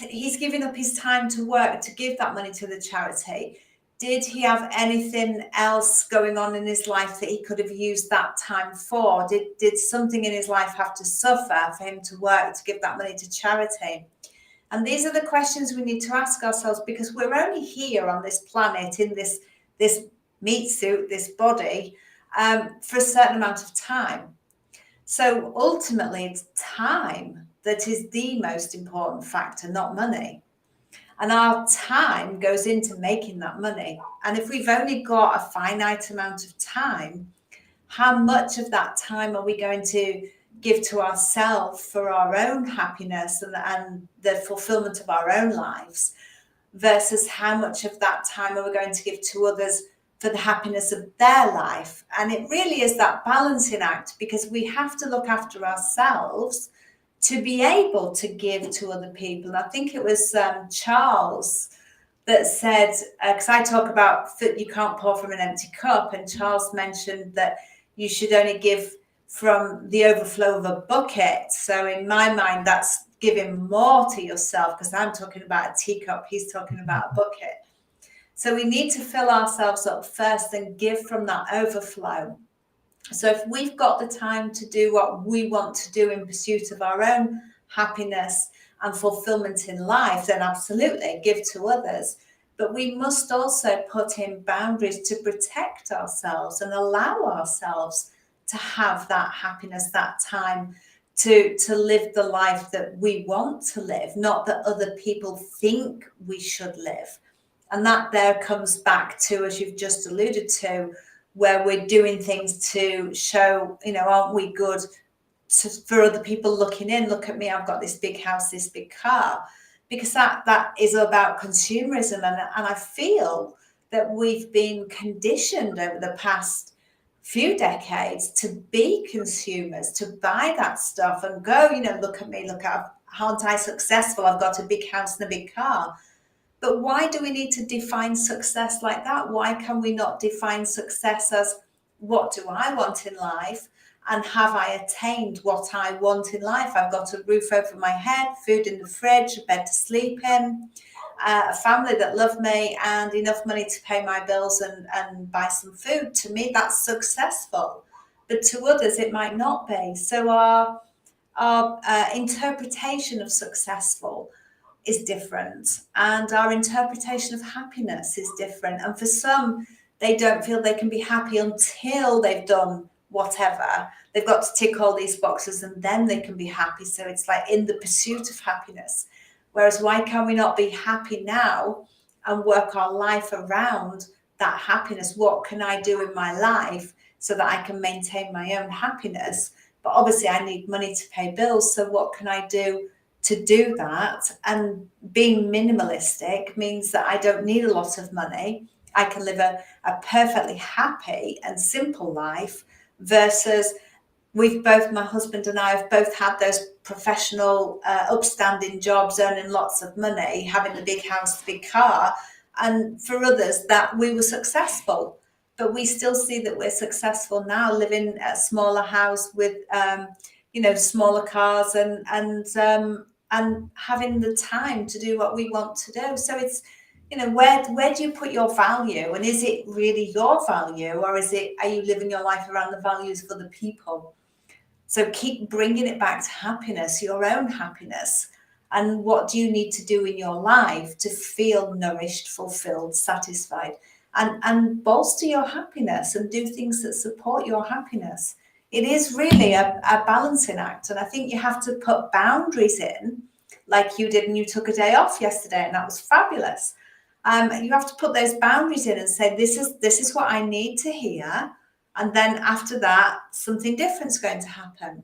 he's given up his time to work to give that money to the charity? Did he have anything else going on in his life that he could have used that time for? Did something in his life have to suffer for him to work to give that money to charity? And these are the questions we need to ask ourselves, because we're only here on this planet in this meat suit, this body, for a certain amount of time. So ultimately, it's time that is the most important factor, not money. And our time goes into making that money. And if we've only got a finite amount of time, how much of that time are we going to give to ourselves for our own happiness and the fulfillment of our own lives, versus how much of that time are we going to give to others for the happiness of their life? And it really is that balancing act, because we have to look after ourselves to be able to give to other people. And I think it was Charles that said, because I talk about that you can't pour from an empty cup, and Charles mentioned that you should only give from the overflow of a bucket. So in my mind, that's giving more to yourself, because I'm talking about a teacup, he's talking about a bucket. So we need to fill ourselves up first and give from that overflow. So if we've got the time to do what we want to do in pursuit of our own happiness and fulfillment in life, then absolutely give to others. But we must also put in boundaries to protect ourselves and allow ourselves to have that happiness, that time to live the life that we want to live, not that other people think we should live. And that there comes back to, as you've just alluded to, where we're doing things to show, aren't we good for other people looking in? Look at me, I've got this big house, this big car. Because that is about consumerism. And I feel that we've been conditioned over the past few decades to be consumers, to buy that stuff and go, look at me, look at how aren't I successful? I've got a big house and a big car. But why do we need to define success like that? Why can we not define success as, what do I want in life? And have I attained what I want in life? I've got a roof over my head, food in the fridge, a bed to sleep in, a family that love me, and enough money to pay my bills and buy some food. To me, that's successful. But to others, it might not be. So our interpretation of successful is different, and our interpretation of happiness is different. And for some, they don't feel they can be happy until they've done whatever. They've got to tick all these boxes and then they can be happy. So it's like in the pursuit of happiness. Whereas why can we not be happy now and work our life around that happiness? What can I do in my life so that I can maintain my own happiness? But obviously I need money to pay bills. So what can I do to do that? And being minimalistic means that I don't need a lot of money. I can live a perfectly happy and simple life, versus my husband and I have both had those professional, upstanding jobs, earning lots of money, having the big house, the big car. And for others, that we were successful, but we still see that we're successful now, living a smaller house with, smaller cars and having the time to do what we want to do. So it's, where do you put your value? And is it really your value, or are you living your life around the values of other people? So keep bringing it back to happiness, your own happiness. And what do you need to do in your life to feel nourished, fulfilled, satisfied, and bolster your happiness and do things that support your happiness? It is really a balancing act. And I think you have to put boundaries in, like you did, and you took a day off yesterday, and that was fabulous. You have to put those boundaries in and say, this is what I need to hear. And then after that, something different is going to happen.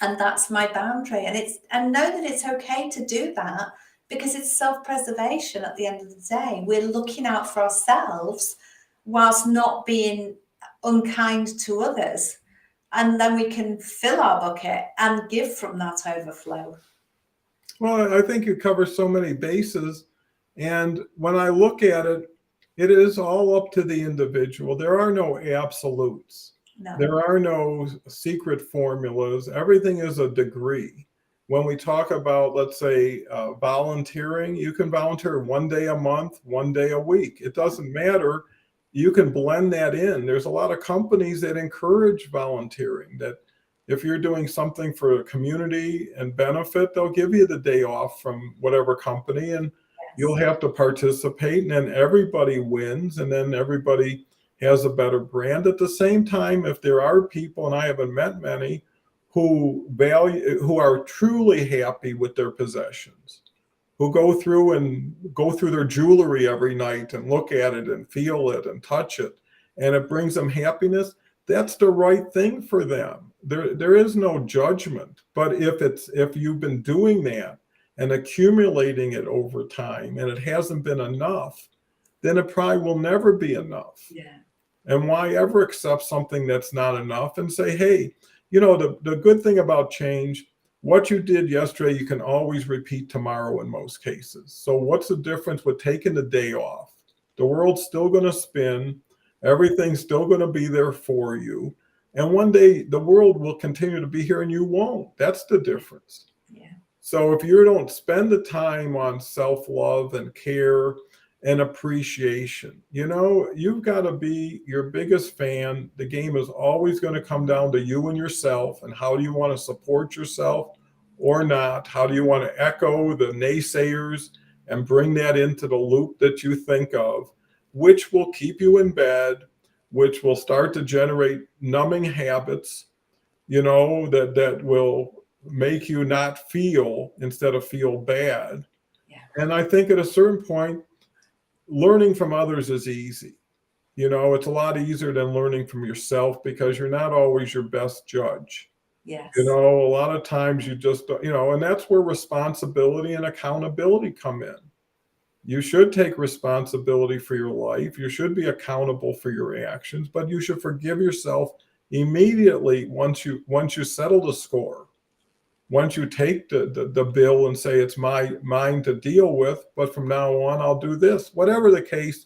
And that's my boundary. And know that it's okay to do that, because it's self-preservation at the end of the day. We're looking out for ourselves whilst not being unkind to others. And then we can fill our bucket and give from that overflow. Well, I think you cover so many bases. And when I look at it, it is all up to the individual. There are no absolutes. No. There are no secret formulas. Everything is a degree. When we talk about, let's say, volunteering, you can volunteer 1 day a month, 1 day a week. It doesn't matter. You can blend that in. There's a lot of companies that encourage volunteering, that if you're doing something for a community and benefit, they'll give you the day off from whatever company, and you'll have to participate, and then everybody wins, and then everybody has a better brand. At the same time, if there are people, and I haven't met many, who are truly happy with their possessions, who go through their jewelry every night and look at it and feel it and touch it, and it brings them happiness, that's the right thing for them. There is no judgment. But if you've been doing that and accumulating it over time and it hasn't been enough, then it probably will never be enough. Yeah. And why ever accept something that's not enough and say, hey, the good thing about change, what you did yesterday, you can always repeat tomorrow in most cases. So what's the difference with taking the day off? The world's still going to spin. Everything's still going to be there for you. And one day the world will continue to be here and you won't. That's the difference. Yeah. So if you don't spend the time on self-love and care and appreciation, you've got to be your biggest fan. The game is always going to come down to you and yourself, and how do you want to support yourself or not? How do you want to echo the naysayers and bring that into the loop that you think of, which will keep you in bed, which will start to generate numbing habits, that will make you not feel instead of feel bad. Yeah. And I think at a certain point, learning from others is easy. It's a lot easier than learning from yourself, because you're not always your best judge. Yes. A lot of times you just, and that's where responsibility and accountability come in. You should take responsibility for your life. You should be accountable for your actions, but you should forgive yourself immediately once you settle the score. Once you take the bill and say, it's mine to deal with, but from now on, I'll do this. Whatever the case,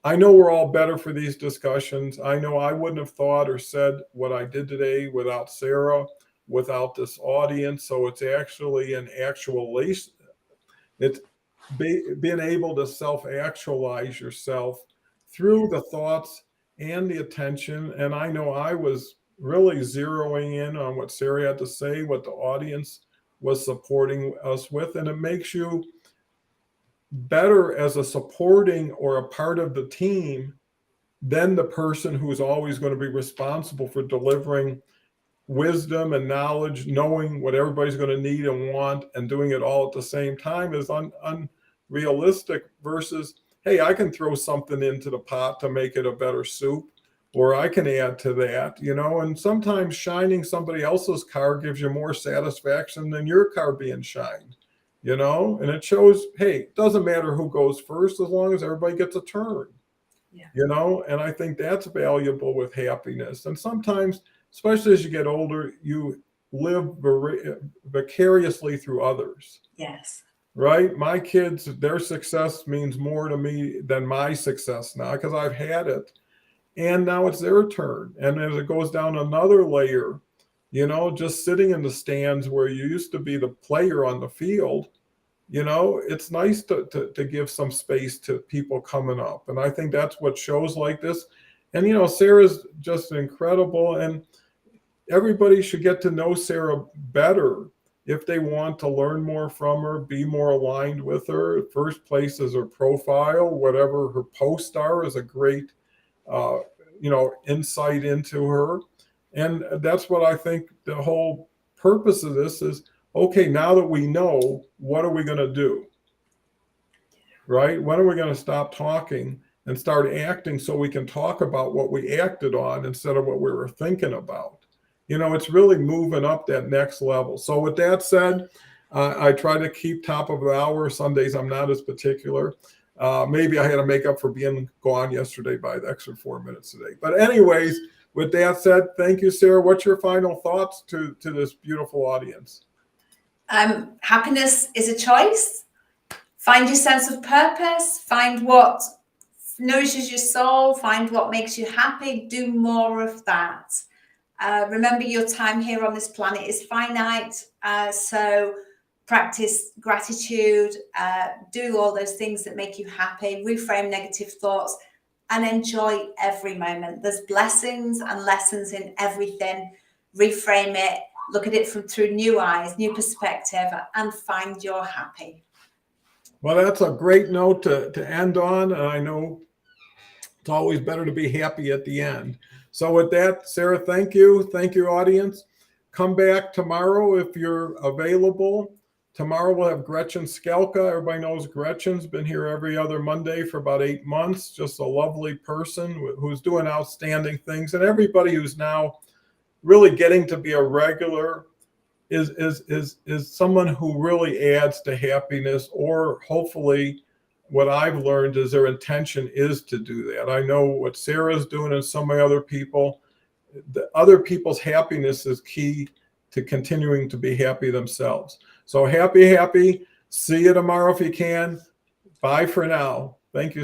I know we're all better for these discussions. I know I wouldn't have thought or said what I did today without Sarah, without this audience. So it's actually it's being able to self-actualize yourself through the thoughts and the attention. And I know I was really zeroing in on what Sarah had to say, what the audience was supporting us with. And it makes you better as a supporting or a part of the team than the person who's always going to be responsible for delivering wisdom and knowledge, knowing what everybody's going to need and want, and doing it all at the same time is unrealistic, versus, hey, I can throw something into the pot to make it a better soup, or I can add to that, and sometimes shining somebody else's car gives you more satisfaction than your car being shined, and it shows, hey, it doesn't matter who goes first as long as everybody gets a turn. Yeah. And I think that's valuable with happiness. And sometimes, especially as you get older, you live vicariously through others. Yes. Right? My kids, their success means more to me than my success now, because I've had it. And now it's their turn. And as it goes down another layer, just sitting in the stands where you used to be the player on the field, it's nice to give some space to people coming up. And I think that's what shows like this. And, Sarah's just incredible. And everybody should get to know Sarah better if they want to learn more from her, be more aligned with her. First place is her profile, whatever her posts are is a great, insight into her. And that's what I think the whole purpose of this is. Okay, now that we know, what are we going to do? Right? When are we going to stop talking and start acting so we can talk about what we acted on instead of what we were thinking about? It's really moving up that next level. So with that said, I try to keep top of the hour. Sundays, I'm not as particular. Maybe I had to make up for being gone yesterday by the extra 4 minutes today. But anyways, with that said, thank you, Sarah. What's your final thoughts to this beautiful audience? Happiness is a choice. Find your sense of purpose. Find what nourishes your soul. Find what makes you happy. Do more of that. Remember, your time here on this planet is finite. So practice gratitude. Do all those things that make you happy. Reframe negative thoughts and enjoy every moment. There's blessings and lessons in everything. Reframe it. Look at it through new eyes, new perspective, and find you're happy. Well, that's a great note to end on. And I know it's always better to be happy at the end. So with that, Sarah, thank you. Thank you, audience. Come back tomorrow if you're available. Tomorrow we'll have Gretchen Skelka. Everybody knows Gretchen's been here every other Monday for about 8 months. Just a lovely person who's doing outstanding things. And everybody who's now really getting to be a regular is someone who really adds to happiness, or hopefully what I've learned is their intention is to do that. I know what Sarah's doing and so many other people, the other people's happiness is key to continuing to be happy themselves. So happy. See you tomorrow if you can. Bye for now. Thank you, Sarah.